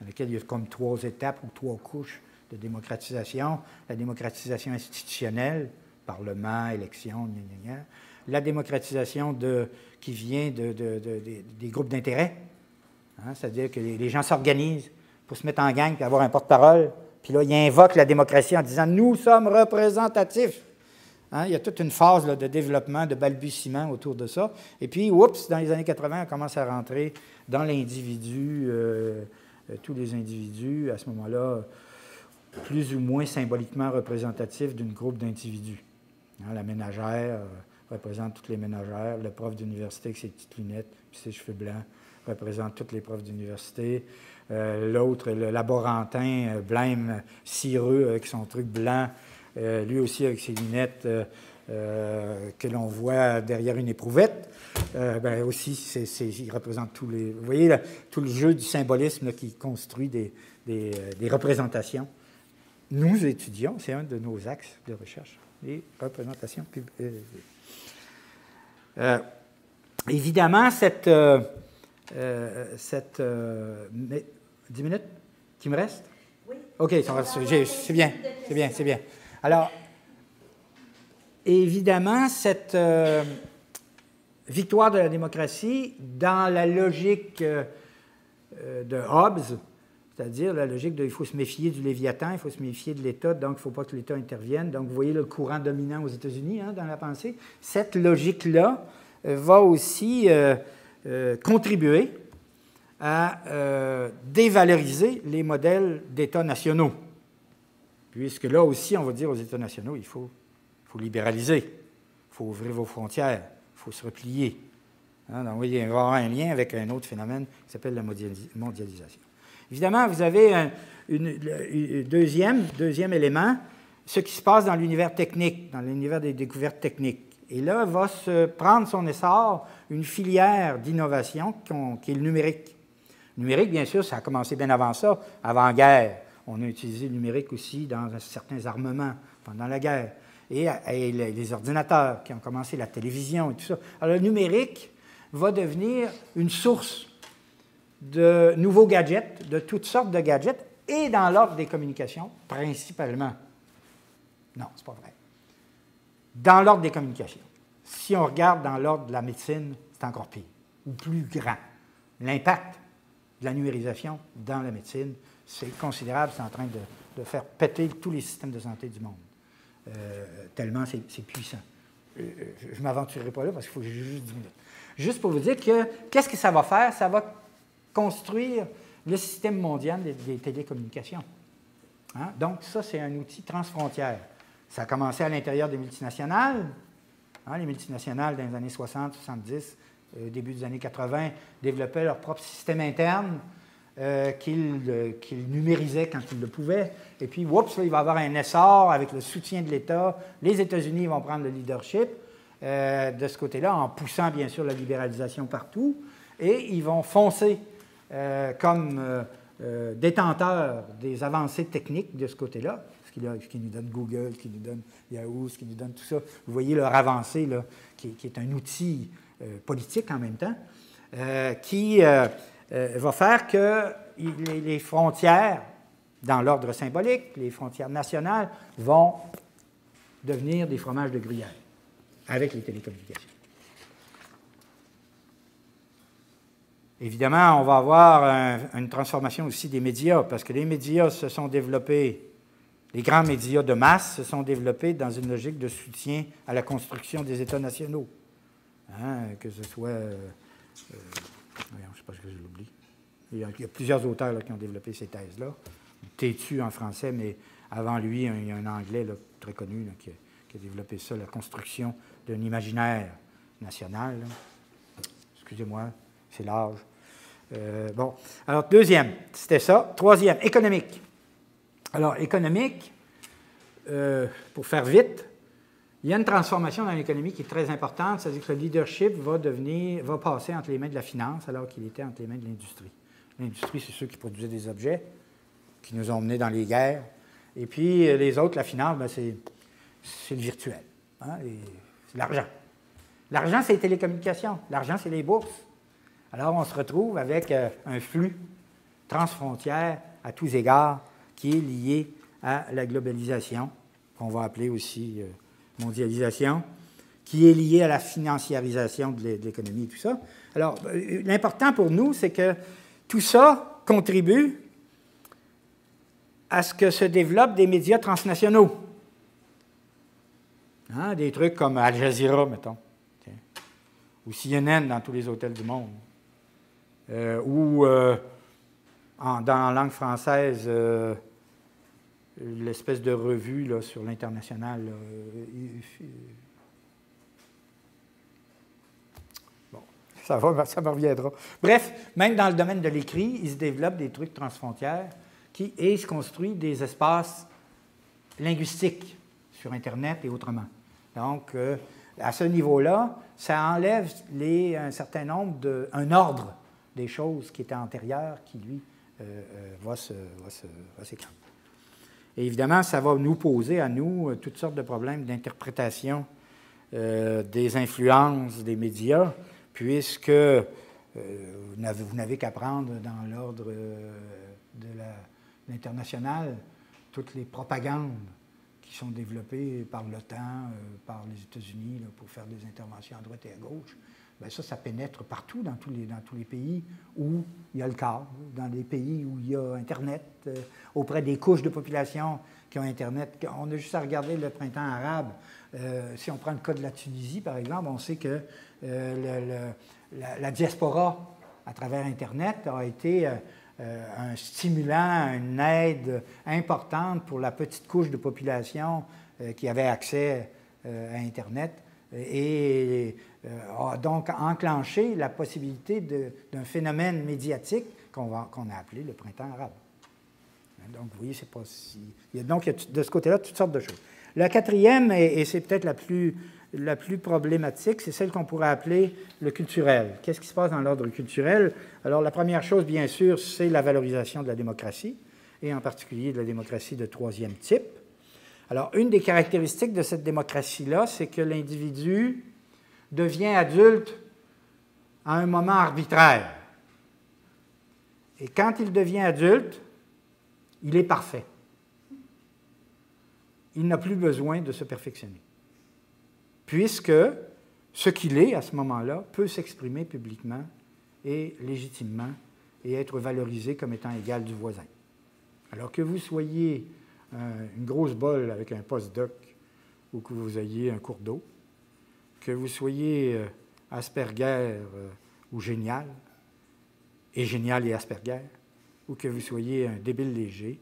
dans lequel il y a comme 3 étapes ou 3 couches de démocratisation. La démocratisation institutionnelle, parlement, élection, gna, gna, gna. La démocratisation qui vient des groupes d'intérêt, hein? C'est-à-dire que les gens s'organisent pour se mettre en gang et avoir un porte-parole. Puis là, ils invoquent la démocratie en disant « Nous sommes représentatifs ». Hein? Il y a toute une phase là, de développement, de balbutiement autour de ça. Et puis, oups, dans les années 80, on commence à rentrer dans l'individu, tous les individus, à ce moment-là, plus ou moins symboliquement représentatifs d'un groupe d'individus. Hein? La ménagère représente toutes les ménagères, le prof d'université avec ses petites lunettes et ses cheveux blancs représente toutes les profs d'université. L'autre, le laborantin, blême, cireux, avec son truc blanc, lui aussi avec ses lunettes que l'on voit derrière une éprouvette. Ben aussi, il représente tous les... Vous voyez, là, tout le jeu du symbolisme là, qui construit des représentations. Nous étudions, c'est un de nos axes de recherche, les représentations publiques. Évidemment, cette 10 minutes qui me reste? Oui. OK, c'est bien. Alors, évidemment, cette victoire de la démocratie, dans la logique de Hobbes, c'est-à-dire la logique de il faut se méfier du Léviathan, il faut se méfier de l'État, donc il ne faut pas que l'État intervienne. Donc, vous voyez le courant dominant aux États-Unis hein, dans la pensée. Cette logique-là va aussi contribuer à dévaloriser les modèles d'États nationaux. Puisque là aussi, on va dire aux États nationaux, il faut libéraliser, il faut ouvrir vos frontières, il faut se replier. Hein, donc, il va y avoir un lien avec un autre phénomène qui s'appelle la mondialisation. Évidemment, vous avez un deuxième élément, ce qui se passe dans l'univers technique, dans l'univers des découvertes techniques. Et là, va se prendre son essor une filière d'innovation qui est le numérique. Le numérique, bien sûr, ça a commencé bien avant ça, avant-guerre. On a utilisé le numérique aussi dans certains armements pendant la guerre. Et les ordinateurs qui ont commencé, la télévision et tout ça. Alors, le numérique va devenir une source de nouveaux gadgets, de toutes sortes de gadgets, et dans l'ordre des communications, principalement. Non, c'est pas vrai. Dans l'ordre des communications. Si on regarde dans l'ordre de la médecine, c'est encore pire, ou plus grand. L'impact de la numérisation dans la médecine, c'est considérable, c'est en train de faire péter tous les systèmes de santé du monde. Tellement c'est puissant. Je ne m'aventurerai pas là parce qu'il faut juste 10 minutes. Juste pour vous dire que, qu'est-ce que ça va faire? Ça va construire le système mondial des télécommunications. Hein? Donc, ça, c'est un outil transfrontière. Ça a commencé à l'intérieur des multinationales. Hein, les multinationales, dans les années 60, 70, début des années 80, développaient leur propre système interne qu'ils numérisaient quand ils le pouvaient. Et puis, oups, il va y avoir un essor avec le soutien de l'État. Les États-Unis vont prendre le leadership de ce côté-là, en poussant, bien sûr, la libéralisation partout. Et ils vont foncer comme détenteurs des avancées techniques de ce côté-là, ce qui nous donne Google, ce qui nous donne Yahoo, ce qui nous donne tout ça. Vous voyez leur avancée, là, qui est un outil politique en même temps, qui va faire que les frontières, dans l'ordre symbolique, les frontières nationales, vont devenir des fromages de gruyère avec les télécommunications. Évidemment, on va avoir une transformation aussi des médias, parce que les médias se sont développés, les grands médias de masse se sont développés dans une logique de soutien à la construction des États nationaux. Hein, que ce soit... je ne sais pas ce que je l'oublie. Il y a plusieurs auteurs là, qui ont développé ces thèses-là. Tétu en français, mais avant lui, il y a un Anglais là, très connu là, qui a développé ça, la construction d'un imaginaire national. Là. Excusez-moi, c'est large. Bon, alors deuxième, c'était ça. Troisième, économique. Alors, économique, pour faire vite, il y a une transformation dans l'économie qui est très importante, c'est-à-dire que le leadership va passer entre les mains de la finance alors qu'il était entre les mains de l'industrie. L'industrie, c'est ceux qui produisaient des objets, qui nous ont menés dans les guerres. Et puis, les autres, la finance, ben, c'est le virtuel. Hein, c'est l'argent. L'argent, c'est les télécommunications. L'argent, c'est les bourses. Alors, on se retrouve avec un flux transfrontière à tous égards qui est lié à la globalisation, qu'on va appeler aussi mondialisation, qui est lié à la financiarisation de l'économie et tout ça. Alors, l'important pour nous, c'est que tout ça contribue à ce que se développent des médias transnationaux. Hein, des trucs comme Al Jazeera, mettons, ou CNN dans tous les hôtels du monde, ou dans la langue française, l'espèce de revue là, sur l'international. Bon, ça me reviendra. Bref, même dans le domaine de l'écrit, il se développe des trucs transfrontières et il se construit des espaces linguistiques sur Internet et autrement. Donc, à ce niveau-là, ça enlève un certain nombre, un ordre des choses qui était antérieur, qui, lui, va s'écraser. Et évidemment, ça va nous poser à nous toutes sortes de problèmes d'interprétation des influences des médias, puisque vous n'avez qu'à prendre dans l'ordre de l'international toutes les propagandes qui sont développées par l'OTAN, par les États-Unis là, pour faire des interventions à droite et à gauche. Bien, ça pénètre partout dans tous les pays où il y a le câble, dans les pays où il y a Internet, auprès des couches de population qui ont Internet. On a juste à regarder le printemps arabe. Si on prend le cas de la Tunisie, par exemple, on sait que la diaspora à travers Internet a été un stimulant, une aide importante pour la petite couche de population qui avait accès à Internet et a donc enclenché la possibilité d'un phénomène médiatique qu'on a appelé le printemps arabe. Donc, vous voyez, c'est pas si... Donc, il y a de ce côté-là toutes sortes de choses. La quatrième, et c'est peut-être la plus problématique, c'est celle qu'on pourrait appeler le culturel. Qu'est-ce qui se passe dans l'ordre culturel? Alors, la première chose, bien sûr, c'est la valorisation de la démocratie, et en particulier de la démocratie de troisième type. Alors, une des caractéristiques de cette démocratie-là, c'est que l'individu devient adulte à un moment arbitraire. Et quand il devient adulte, il est parfait. Il n'a plus besoin de se perfectionner, puisque ce qu'il est à ce moment-là peut s'exprimer publiquement et légitimement et être valorisé comme étant égal du voisin. Alors que vous soyez une grosse bolle avec un postdoc ou que vous ayez un cours d'eau, que vous soyez Asperger ou génial, et génial et Asperger, ou que vous soyez un débile léger,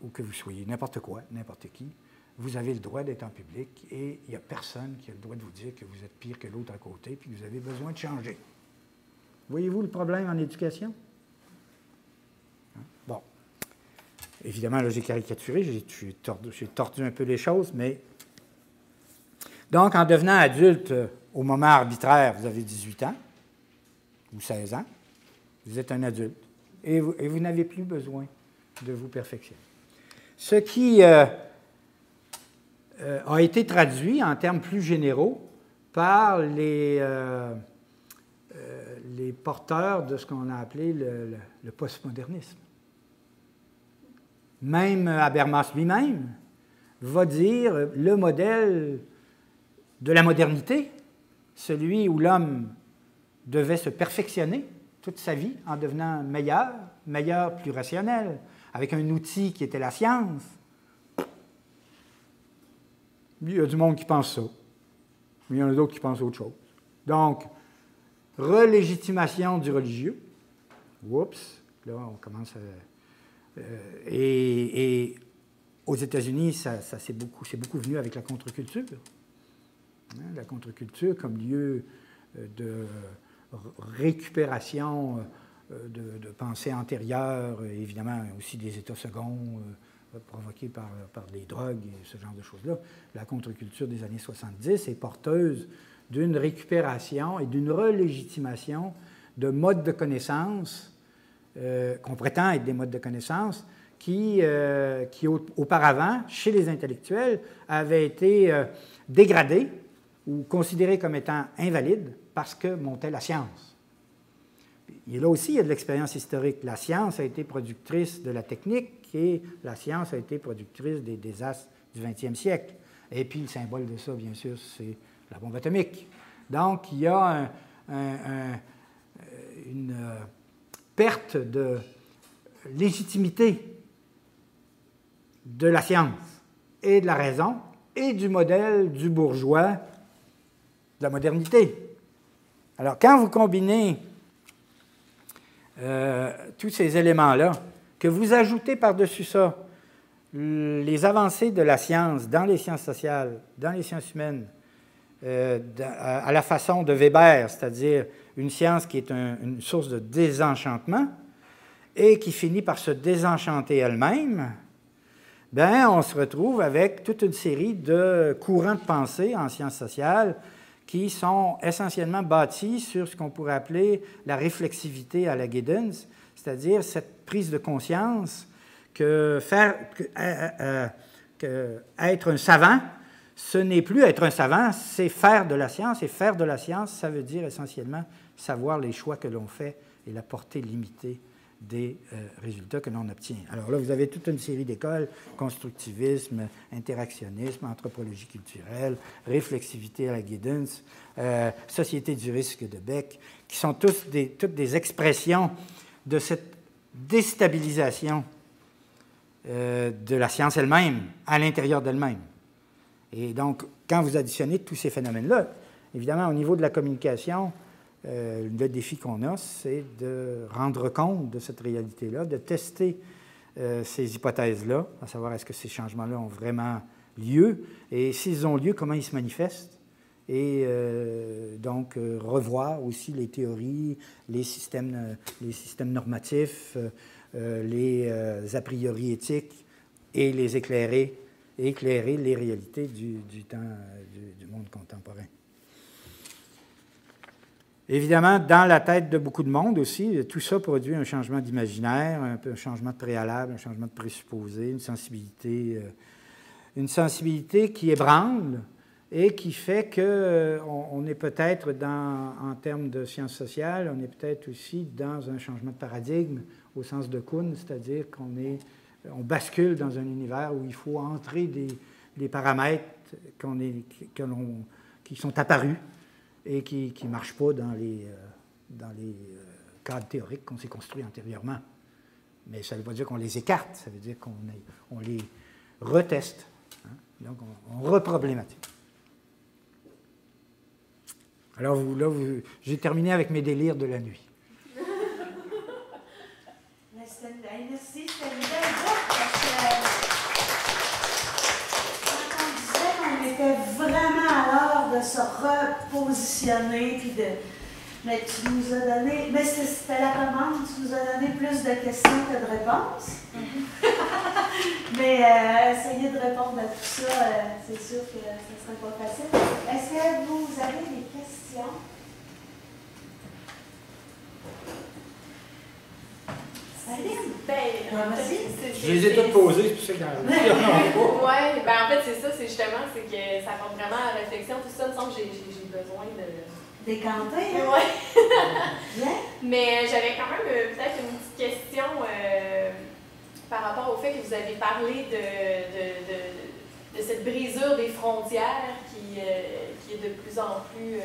ou que vous soyez n'importe quoi, n'importe qui, vous avez le droit d'être en public et il n'y a personne qui a le droit de vous dire que vous êtes pire que l'autre à côté puis que vous avez besoin de changer. Voyez-vous le problème en éducation? Bon. Évidemment, là, j'ai caricaturé, j'ai tordu un peu les choses, mais... Donc, en devenant adulte, au moment arbitraire, vous avez 18 ans, ou 16 ans, vous êtes un adulte, et vous n'avez plus besoin de vous perfectionner. Ce qui a été traduit en termes plus généraux par les porteurs de ce qu'on a appelé le postmodernisme. Même Habermas lui-même va dire le modèle de la modernité, celui où l'homme devait se perfectionner toute sa vie en devenant meilleur, plus rationnel, avec un outil qui était la science. Il y a du monde qui pense ça, mais il y en a d'autres qui pensent autre chose. Donc, relégitimation du religieux. Oups, là, on commence à... et aux États-Unis, c'est beaucoup venu avec la contre-culture. Hein, la contre-culture comme lieu de récupération de pensées antérieures, évidemment aussi des états seconds provoqués par les drogues et ce genre de choses-là. La contre-culture des années 70 est porteuse d'une récupération et d'une relégitimation de modes de connaissance qu'on prétend être des modes de connaissance qui auparavant, chez les intellectuels, avaient été dégradés ou considérés comme étant invalides parce que montait la science. Et là aussi, il y a de l'expérience historique. La science a été productrice de la technique et la science a été productrice des désastres du 20e siècle. Et puis, le symbole de ça, bien sûr, c'est la bombe atomique. Donc, il y a une perte de légitimité de la science et de la raison et du modèle du bourgeois de la modernité. Alors, quand vous combinez tous ces éléments-là, que vous ajoutez par-dessus ça les avancées de la science dans les sciences sociales, dans les sciences humaines, à la façon de Weber, c'est-à-dire une science qui est une source de désenchantement et qui finit par se désenchanter elle-même, bien, on se retrouve avec toute une série de courants de pensée en sciences sociales qui sont essentiellement bâtis sur ce qu'on pourrait appeler la réflexivité à la Giddens, c'est-à-dire cette prise de conscience que être un savant, ce n'est plus être un savant, c'est faire de la science. Et faire de la science, ça veut dire essentiellement savoir les choix que l'on fait et la portée limitée des résultats que l'on obtient. Alors là, vous avez toute une série d'écoles, constructivisme, interactionnisme, anthropologie culturelle, réflexivité à la Giddens, société du risque de Beck, qui sont toutes des expressions de cette déstabilisation de la science elle-même, à l'intérieur d'elle-même. Et donc, quand vous additionnez tous ces phénomènes-là, évidemment, au niveau de la communication, le défi qu'on a, c'est de rendre compte de cette réalité-là, de tester ces hypothèses-là, à savoir est-ce que ces changements-là ont vraiment lieu, et s'ils ont lieu, comment ils se manifestent, et donc revoir aussi les théories, les systèmes normatifs, les a priori éthiques et les éclairer les réalités du temps, du monde contemporain. Évidemment, dans la tête de beaucoup de monde aussi, tout ça produit un changement d'imaginaire, un changement de préalable, un changement de présupposé, une sensibilité qui ébranle et qui fait qu'on est peut-être, en termes de sciences sociales, on est peut-être aussi dans un changement de paradigme au sens de Kuhn, c'est-à-dire on bascule dans un univers où il faut entrer des paramètres qui sont apparus et qui ne marchent pas dans les cadres théoriques qu'on s'est construits antérieurement. Mais ça ne veut pas dire qu'on les écarte, ça veut dire qu'on les reteste. Hein? Donc, on reproblématise. Alors, j'ai terminé avec mes délires de la nuit. Merci, c'était une belle boucle parce que quand on disait qu'on était vraiment à l'heure de se repositionner, puis mais tu nous as donné, mais c'était la commande, tu nous as donné plus de questions que de réponses. Mais essayez de répondre à tout ça, c'est sûr que ce ne serait pas facile. Est-ce que vous avez des questions? Je les ai toutes posées, c'est pour ça qu'il y en a. Oui, ben en fait, c'est ça, c'est justement, c'est que ça porte vraiment à la réflexion, tout ça, il me semble que j'ai besoin de... Décanter, hein? Oui. Mais j'avais quand même peut-être une petite question par rapport au fait que vous avez parlé de cette brisure des frontières qui est de plus en plus...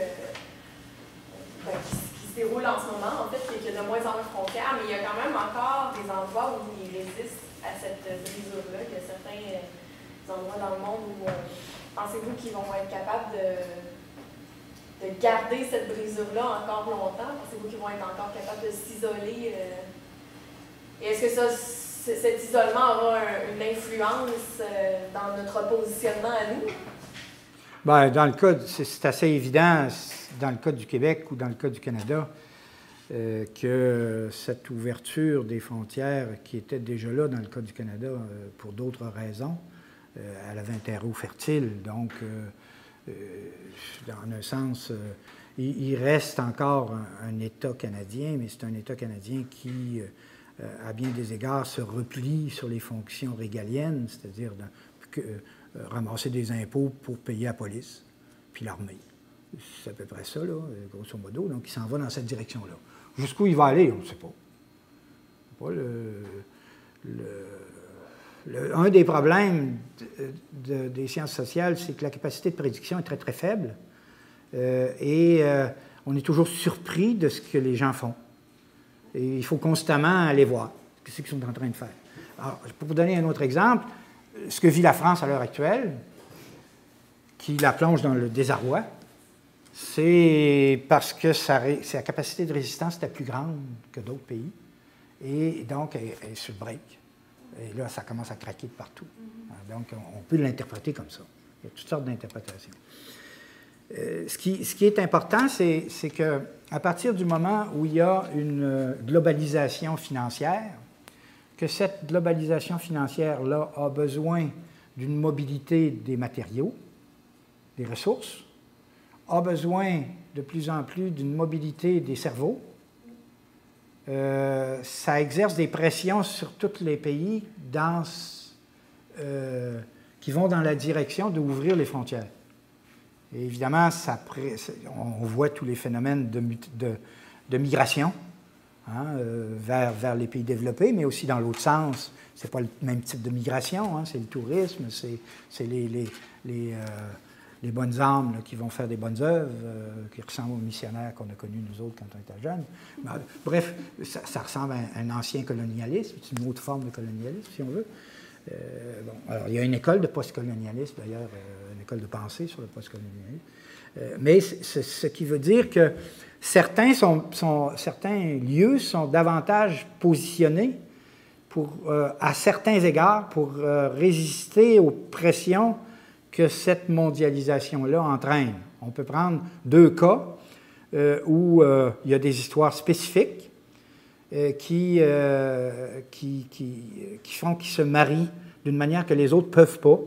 qui se déroule en ce moment, en fait, qu'il y a de moins en moins de frontières, mais il y a quand même encore des endroits où ils résistent à cette brisure-là. Il y a certains endroits dans le monde où pensez-vous qu'ils vont être capables de garder cette brisure-là encore longtemps? Pensez-vous qu'ils vont être encore capables de s'isoler? Et est-ce que cet isolement aura une influence dans notre positionnement à nous? Bien, dans le cas, c'est assez évident, dans le cas du Québec ou dans le cas du Canada, que cette ouverture des frontières, qui était déjà là dans le cas du Canada pour d'autres raisons, elle avait un terreau fertile. Donc, dans un sens, il reste encore un État canadien, mais c'est un État canadien qui, à bien des égards, se replie sur les fonctions régaliennes, c'est-à-dire ramasser des impôts pour payer la police, puis l'armée. C'est à peu près ça, là, grosso modo. Donc, il s'en va dans cette direction-là. Jusqu'où il va aller, on ne sait pas. Un des problèmes des sciences sociales, c'est que la capacité de prédiction est très, très faible. Et on est toujours surpris de ce que les gens font. Et il faut constamment aller voir ce qu'ils sont en train de faire. Alors, pour vous donner un autre exemple, ce que vit la France à l'heure actuelle, qui la plonge dans le désarroi, c'est parce que sa capacité de résistance était plus grande que d'autres pays. Et donc, elle est sur le break. Et là, ça commence à craquer de partout. Donc, on peut l'interpréter comme ça. Il y a toutes sortes d'interprétations. Ce qui est important, c'est qu'à partir du moment où il y a une globalisation financière, que cette globalisation financière-là a besoin d'une mobilité des matériaux, des ressources, a besoin de plus en plus d'une mobilité des cerveaux. Ça exerce des pressions sur tous les pays qui vont dans la direction d'ouvrir les frontières. Et évidemment, on voit tous les phénomènes de migration vers les pays développés, mais aussi dans l'autre sens. Ce n'est pas le même type de migration, c'est le tourisme, c'est les bonnes âmes là, qui vont faire des bonnes œuvres, qui ressemblent aux missionnaires qu'on a connus nous autres quand on était jeunes. Bref, ça ressemble à un ancien colonialisme, c'est une autre forme de colonialisme, si on veut. Alors, il y a une école de postcolonialisme, d'ailleurs, une école de pensée sur le postcolonialisme. Mais ce qui veut dire que certains lieux sont davantage positionnés à certains égards pour résister aux pressions que cette mondialisation-là entraîne. On peut prendre deux cas. où il y a des histoires spécifiques qui font qu'ils se marient d'une manière que les autres ne peuvent pas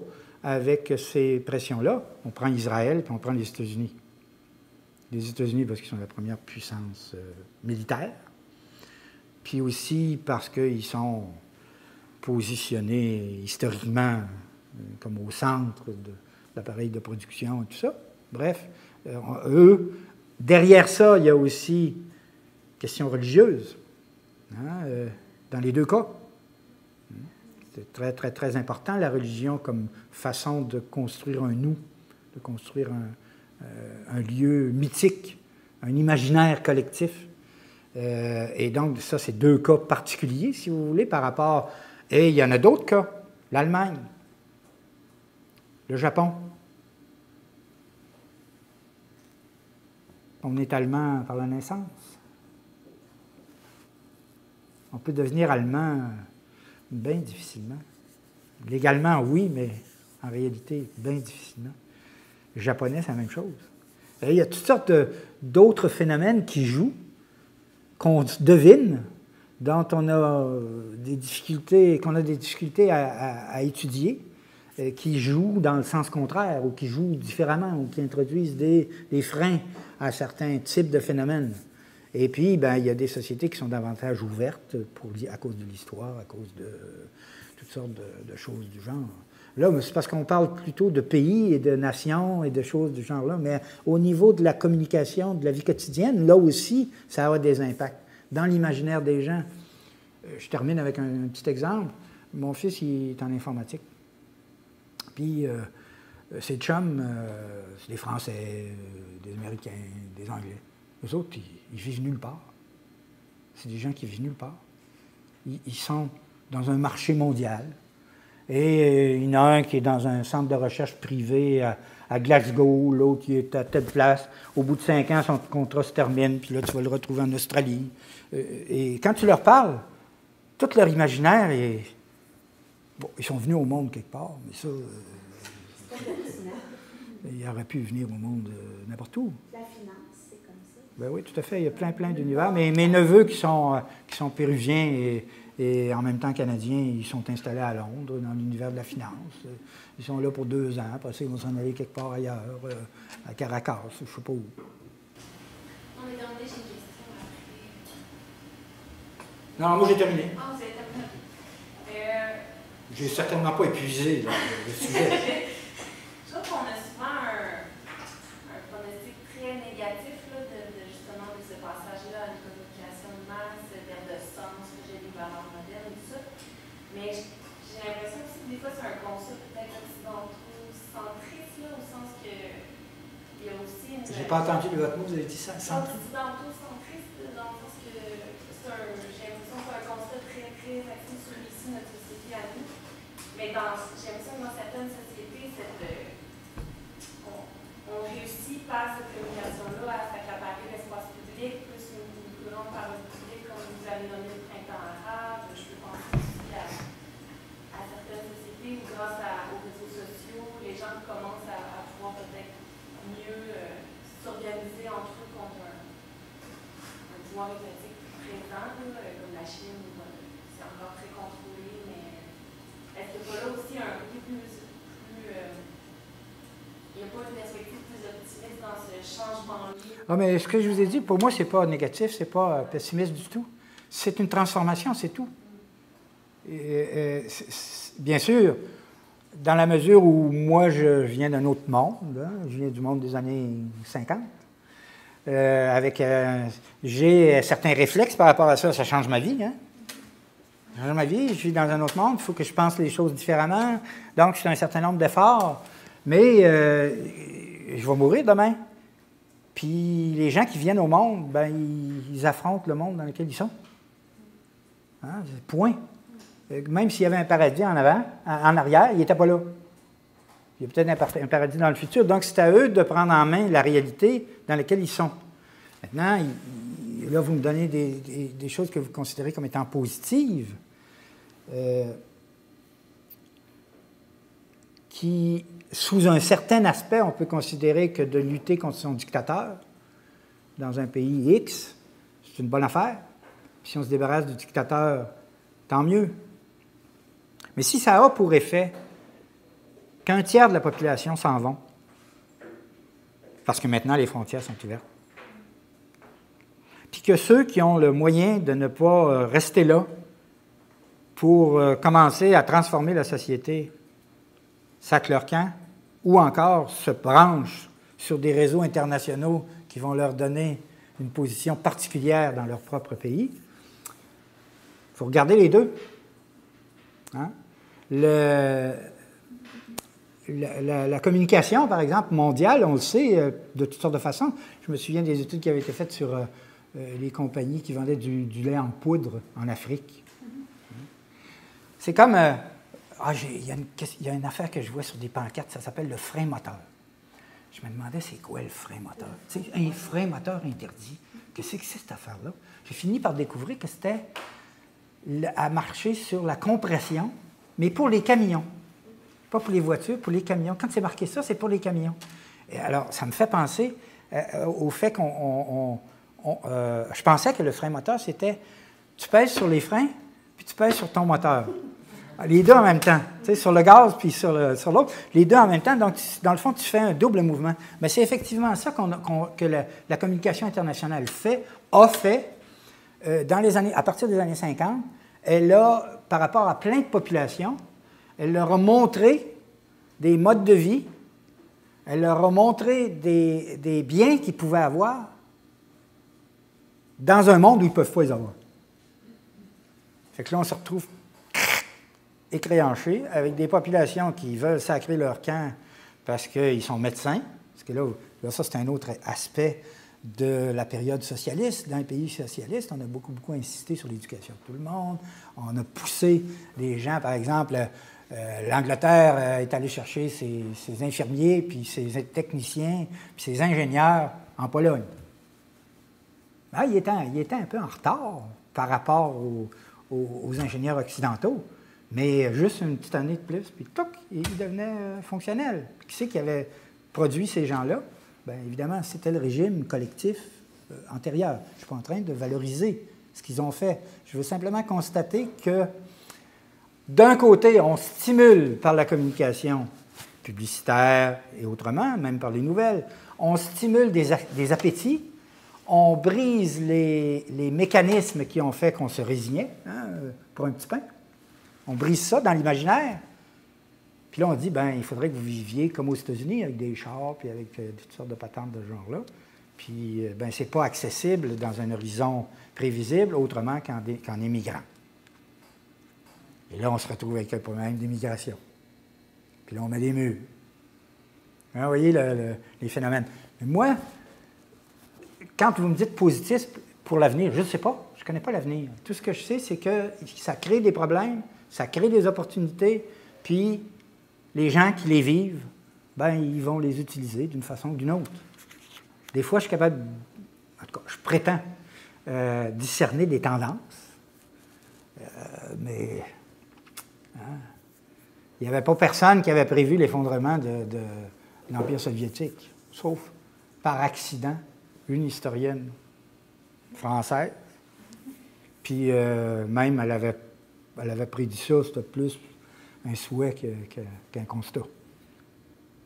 avec ces pressions-là. On prend Israël, puis on prend les États-Unis. Les États-Unis parce qu'ils sont la première puissance militaire, puis aussi parce qu'ils sont positionnés historiquement comme au centre de l'appareil de production et tout ça. Bref, eux, derrière ça, il y a aussi question religieuse, dans les deux cas. C'est très, très, très important, la religion comme façon de construire un nous, de construire un lieu mythique, un imaginaire collectif. Et donc, ça, c'est deux cas particuliers, si vous voulez, par rapport... Et il y en a d'autres cas. L'Allemagne, le Japon. On est allemand par la naissance. On peut devenir allemand bien difficilement. Légalement, oui, mais en réalité, bien difficilement. Le japonais, c'est la même chose. Et il y a toutes sortes d'autres phénomènes qui jouent, qu'on devine, dont on a des difficultés, à étudier, qui jouent dans le sens contraire, ou qui jouent différemment, ou qui introduisent des freins à certains types de phénomènes. Et puis, il y a des sociétés qui sont davantage ouvertes à cause de l'histoire, à cause de toutes sortes de choses du genre. Là, c'est parce qu'on parle plutôt de pays et de nations et de choses du genre-là, mais au niveau de la communication, de la vie quotidienne, là aussi, ça a des impacts dans l'imaginaire des gens. Je termine avec un petit exemple. Mon fils, il est en informatique. Puis, ses chums, c'est des Français, des Américains, des Anglais. Eux autres, ils vivent nulle part. C'est des gens qui vivent nulle part. Ils sont dans un marché mondial. Et il y en a un qui est dans un centre de recherche privé à Glasgow, l'autre qui est à telle place. Au bout de 5 ans, son contrat se termine, puis là, tu vas le retrouver en Australie. Et quand tu leur parles, tout leur imaginaire est... Bon, ils sont venus au monde quelque part, mais ça... ils auraient pu venir au monde n'importe où. La finance, c'est comme ça. Ben oui, tout à fait. Il y a plein d'univers. Mais mes neveux qui sont péruviens et en même temps canadiens, ils sont installés à Londres, dans l'univers de la finance. Ils sont là pour 2 ans. Après ça, ils vont s'en aller quelque part ailleurs, à Caracas, je ne sais pas où. On est demandé, j'ai une question après. Non, moi j'ai terminé. Ah, vous avez terminé. J'ai certainement pas épuisé le sujet. Je trouve qu'on a souvent un pronostic très négatif là, justement de ce passage-là à une communication de masse, vers de sens, rejet des valeurs modernes et tout ça. Mais j'ai l'impression aussi que des fois c'est un concept peut-être occidentaux-centriste, là, au sens que il y a aussi une... J'ai pas entendu votre mot, vous avez dit ça, centriste? Occidentaux-centriste, dans le sens que j'ai l'impression que c'est un concept très, très axé sur ici, notre société à nous. Mais j'ai l'impression que dans certaines sociétés, on réussit par cette communication-là à s'accaparer l'espace public, plus une plus grande parole publique, comme vous avez nommé le printemps arabe. Je peux penser aussi à certaines sociétés où, grâce aux réseaux sociaux, les gens commencent à pouvoir peut-être mieux s'organiser entre eux contre un pouvoir étatique présent, comme la Chine, où c'est encore très contrôlé, mais est-ce qu'il n'y a pas là aussi un côté plus il n'y a pas une perspective plus optimiste dans ce changement-là? Ah, mais ce que je vous ai dit, pour moi, c'est pas négatif, c'est pas pessimiste du tout. C'est une transformation, c'est tout. Bien sûr, dans la mesure où moi, je viens d'un autre monde, hein, je viens du monde des années 50, j'ai certains réflexes par rapport à ça, ça change ma vie, hein. Ça change ma vie, je vis dans un autre monde, il faut que je pense les choses différemment, donc je fais un certain nombre d'efforts, mais je vais mourir demain. Puis les gens qui viennent au monde, ben, ils affrontent le monde dans lequel ils sont. Hein, point. Même s'il y avait un paradis en arrière, il n'était pas là. Il y a peut-être un paradis dans le futur. Donc, c'est à eux de prendre en main la réalité dans laquelle ils sont. Maintenant, là, vous me donnez des choses que vous considérez comme étant positives, qui, sous un certain aspect, on peut considérer que de lutter contre son dictateur, dans un pays X, c'est une bonne affaire. Si on se débarrasse du dictateur, tant mieux. Mais si ça a pour effet qu'un tiers de la population s'en vont, parce que maintenant les frontières sont ouvertes, puis que ceux qui ont le moyen de ne pas rester là pour commencer à transformer la société sacent leur camp, ou encore se branchent sur des réseaux internationaux qui vont leur donner une position particulière dans leur propre pays. Il faut regarder les deux. Hein? La communication, par exemple, mondiale, on le sait de toutes sortes de façons. Je me souviens des études qui avaient été faites sur les compagnies qui vendaient du lait en poudre en Afrique. C'est comme... il y a une affaire que je vois sur des pancartes, ça s'appelle le frein moteur. Je me demandais, c'est quoi le frein moteur? C'est un frein moteur interdit. Qu'est-ce que c'est cette affaire-là? J'ai fini par découvrir que c'était à marcher sur la compression, mais pour les camions. Pas pour les voitures, pour les camions. Quand c'est marqué ça, c'est pour les camions. Et alors, ça me fait penser au fait je pensais que le frein moteur, c'était tu pèses sur les freins, puis tu pèses sur ton moteur. Les deux en même temps, tu sais, sur le gaz puis sur l'autre, les deux en même temps. Donc, dans le fond, tu fais un double mouvement. Mais c'est effectivement ça que la communication internationale a fait à partir des années 50. Elle a, par rapport à plein de populations, elle leur a montré des modes de vie, elle leur a montré des biens qu'ils pouvaient avoir dans un monde où ils ne peuvent pas les avoir. Fait que là, on se retrouve écréanchés avec des populations qui veulent sacrer leur camp parce qu'ils sont médecins. Parce que là, ça, c'est un autre aspect de la période socialiste. Dans les pays socialistes, on a beaucoup insisté sur l'éducation de tout le monde. On a poussé des gens, par exemple, l'Angleterre est allée chercher ses infirmiers, puis ses techniciens, puis ses ingénieurs en Pologne. Ah, il était un peu en retard par rapport aux ingénieurs occidentaux. Mais juste une petite année de plus, puis toc, il devenait fonctionnel. Puis qui c'est qui avait produit ces gens-là? Bien, évidemment, c'était le régime collectif antérieur. Je ne suis pas en train de valoriser ce qu'ils ont fait. Je veux simplement constater que, d'un côté, on stimule par la communication publicitaire et autrement, même par les nouvelles, on stimule des appétits, on brise les mécanismes qui ont fait qu'on se résignait pour un petit pain. On brise ça dans l'imaginaire. Puis là, on dit, il faudrait que vous viviez comme aux États-Unis, avec des chars, puis avec toutes sortes de patentes de ce genre-là. Puis, c'est pas accessible dans un horizon prévisible autrement qu'en émigrant. Et là, on se retrouve avec un problème d'immigration. Puis là, on met des murs. Vous voyez les phénomènes. Mais moi, quand vous me dites positif pour l'avenir, je ne sais pas. Je ne connais pas l'avenir. Tout ce que je sais, c'est que ça crée des problèmes, ça crée des opportunités, puis les gens qui les vivent, ils vont les utiliser d'une façon ou d'une autre. Des fois, je suis capable, en tout cas, je prétends discerner des tendances, mais il n'y avait pas personne qui avait prévu l'effondrement de l'Empire soviétique, sauf par accident, une historienne française. Puis même, elle avait prédit ça, c'était plus un souhait qu'un constat.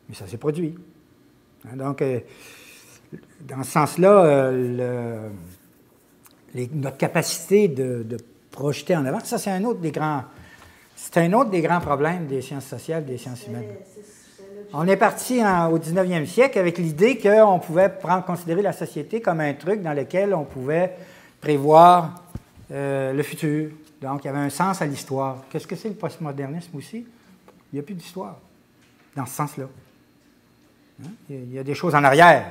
Mais ça s'est produit. Donc, dans ce sens-là, notre capacité de projeter en avant, ça, c'est un autre des grands problèmes des sciences sociales, des sciences humaines. On est parti au 19e siècle avec l'idée qu'on pouvait considérer la société comme un truc dans lequel on pouvait prévoir le futur. Donc, il y avait un sens à l'histoire. Qu'est-ce que c'est le postmodernisme aussi? Il n'y a plus d'histoire dans ce sens-là. Il y a des choses en arrière.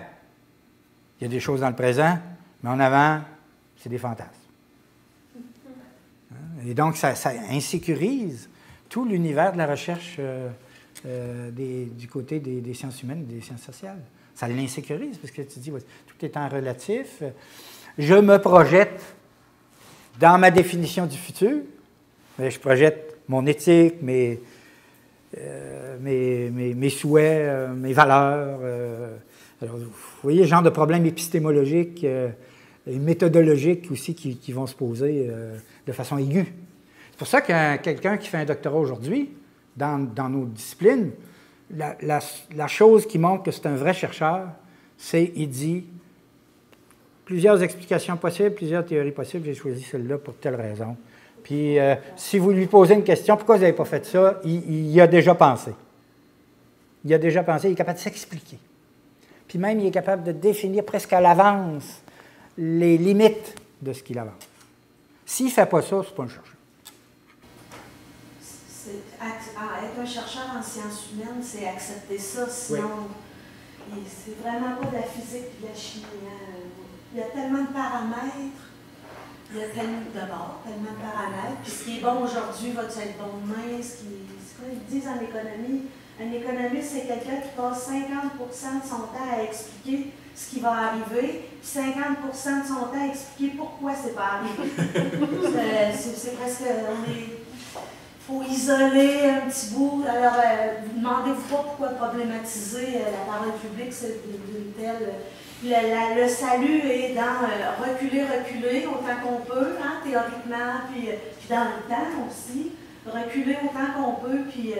Il y a des choses dans le présent, mais en avant, c'est des fantasmes. Et donc, ça insécurise tout l'univers de la recherche du côté des sciences humaines et des sciences sociales. Ça l'insécurise, parce que tu dis, tout est en relatif. Je me projette dans ma définition du futur, mais je projette mon éthique, mes souhaits, mes valeurs, Alors, vous voyez le genre de problèmes épistémologiques et méthodologiques aussi qui vont se poser de façon aiguë. C'est pour ça que quelqu'un qui fait un doctorat aujourd'hui, dans nos disciplines, la chose qui montre que c'est un vrai chercheur, c'est il dit plusieurs explications possibles, plusieurs théories possibles, j'ai choisi celle-là pour telle raison. Puis, si vous lui posez une question, pourquoi vous n'avez pas fait ça, il y a déjà pensé. Il y a déjà pensé, il est capable de s'expliquer. Puis même, il est capable de définir presque à l'avance les limites de ce qu'il avance. S'il ne fait pas ça, ce n'est pas un chercheur. Être un chercheur en sciences humaines, c'est accepter ça, sinon, c'est vraiment pas de la physique et de la chimie. Il y a tellement de paramètres, il y a tellement de paramètres, puis ce qui est bon aujourd'hui va être bon demain, c'est quoi ils disent en économie? Un économiste, c'est quelqu'un qui passe 50% de son temps à expliquer ce qui va arriver, puis 50% de son temps à expliquer pourquoi c'est pas arrivé. C'est presque... Il faut isoler un petit bout. Alors, demandez-vous pas pourquoi problématiser la parole publique, c'est d'une telle... Le salut est dans reculer autant qu'on peut, hein, théoriquement, puis dans le temps aussi. Reculer autant qu'on peut, puis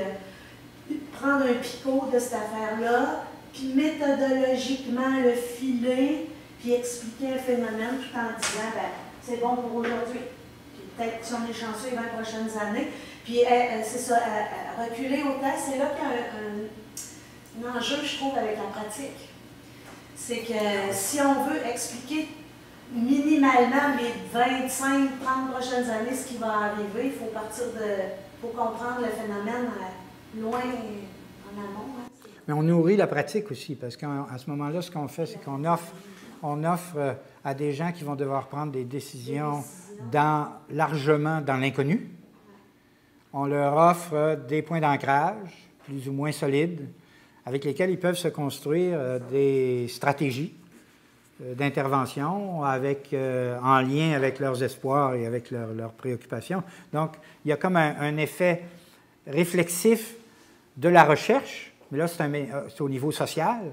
prendre un picot de cette affaire-là, puis méthodologiquement le filer, puis expliquer un phénomène tout en disant, ben, c'est bon pour aujourd'hui. Puis peut-être si on est chanceux les 20 prochaines années. Puis c'est ça, reculer autant, c'est là qu'il y a un enjeu, je trouve, avec la pratique. C'est que si on veut expliquer minimalement les 25-30 prochaines années ce qui va arriver, il faut faut comprendre le phénomène loin en amont. Hein. Mais on nourrit la pratique aussi, parce qu'à ce moment-là, ce qu'on fait, c'est qu'on offre à des gens qui vont devoir prendre des décisions largement dans l'inconnu. On leur offre des points d'ancrage, plus ou moins solides, avec lesquels ils peuvent se construire des stratégies d'intervention en lien avec leurs espoirs et avec leurs préoccupations. Donc, il y a comme un effet réflexif de la recherche, mais là, c'est au niveau social,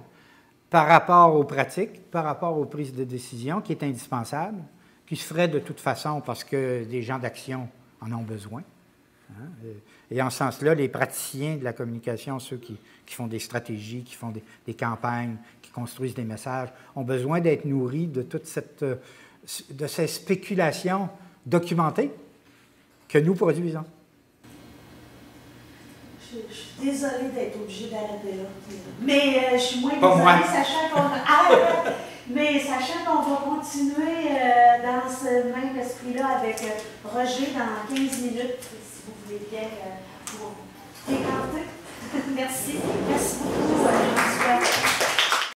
par rapport aux pratiques, par rapport aux prises de décision, qui est indispensable, qui se ferait de toute façon parce que des gens d'action en ont besoin. Et en ce sens-là, les praticiens de la communication, ceux qui font des stratégies, qui font des campagnes, qui construisent des messages, ont besoin d'être nourris de ces spéculations documentées que nous produisons. Je suis désolée d'être obligée d'arrêter là. Mais je suis moins désolée, sachant qu'on va continuer dans ce même esprit-là avec Roger dans 15 minutes, si vous voulez bien vous décanter. Merci. Merci beaucoup.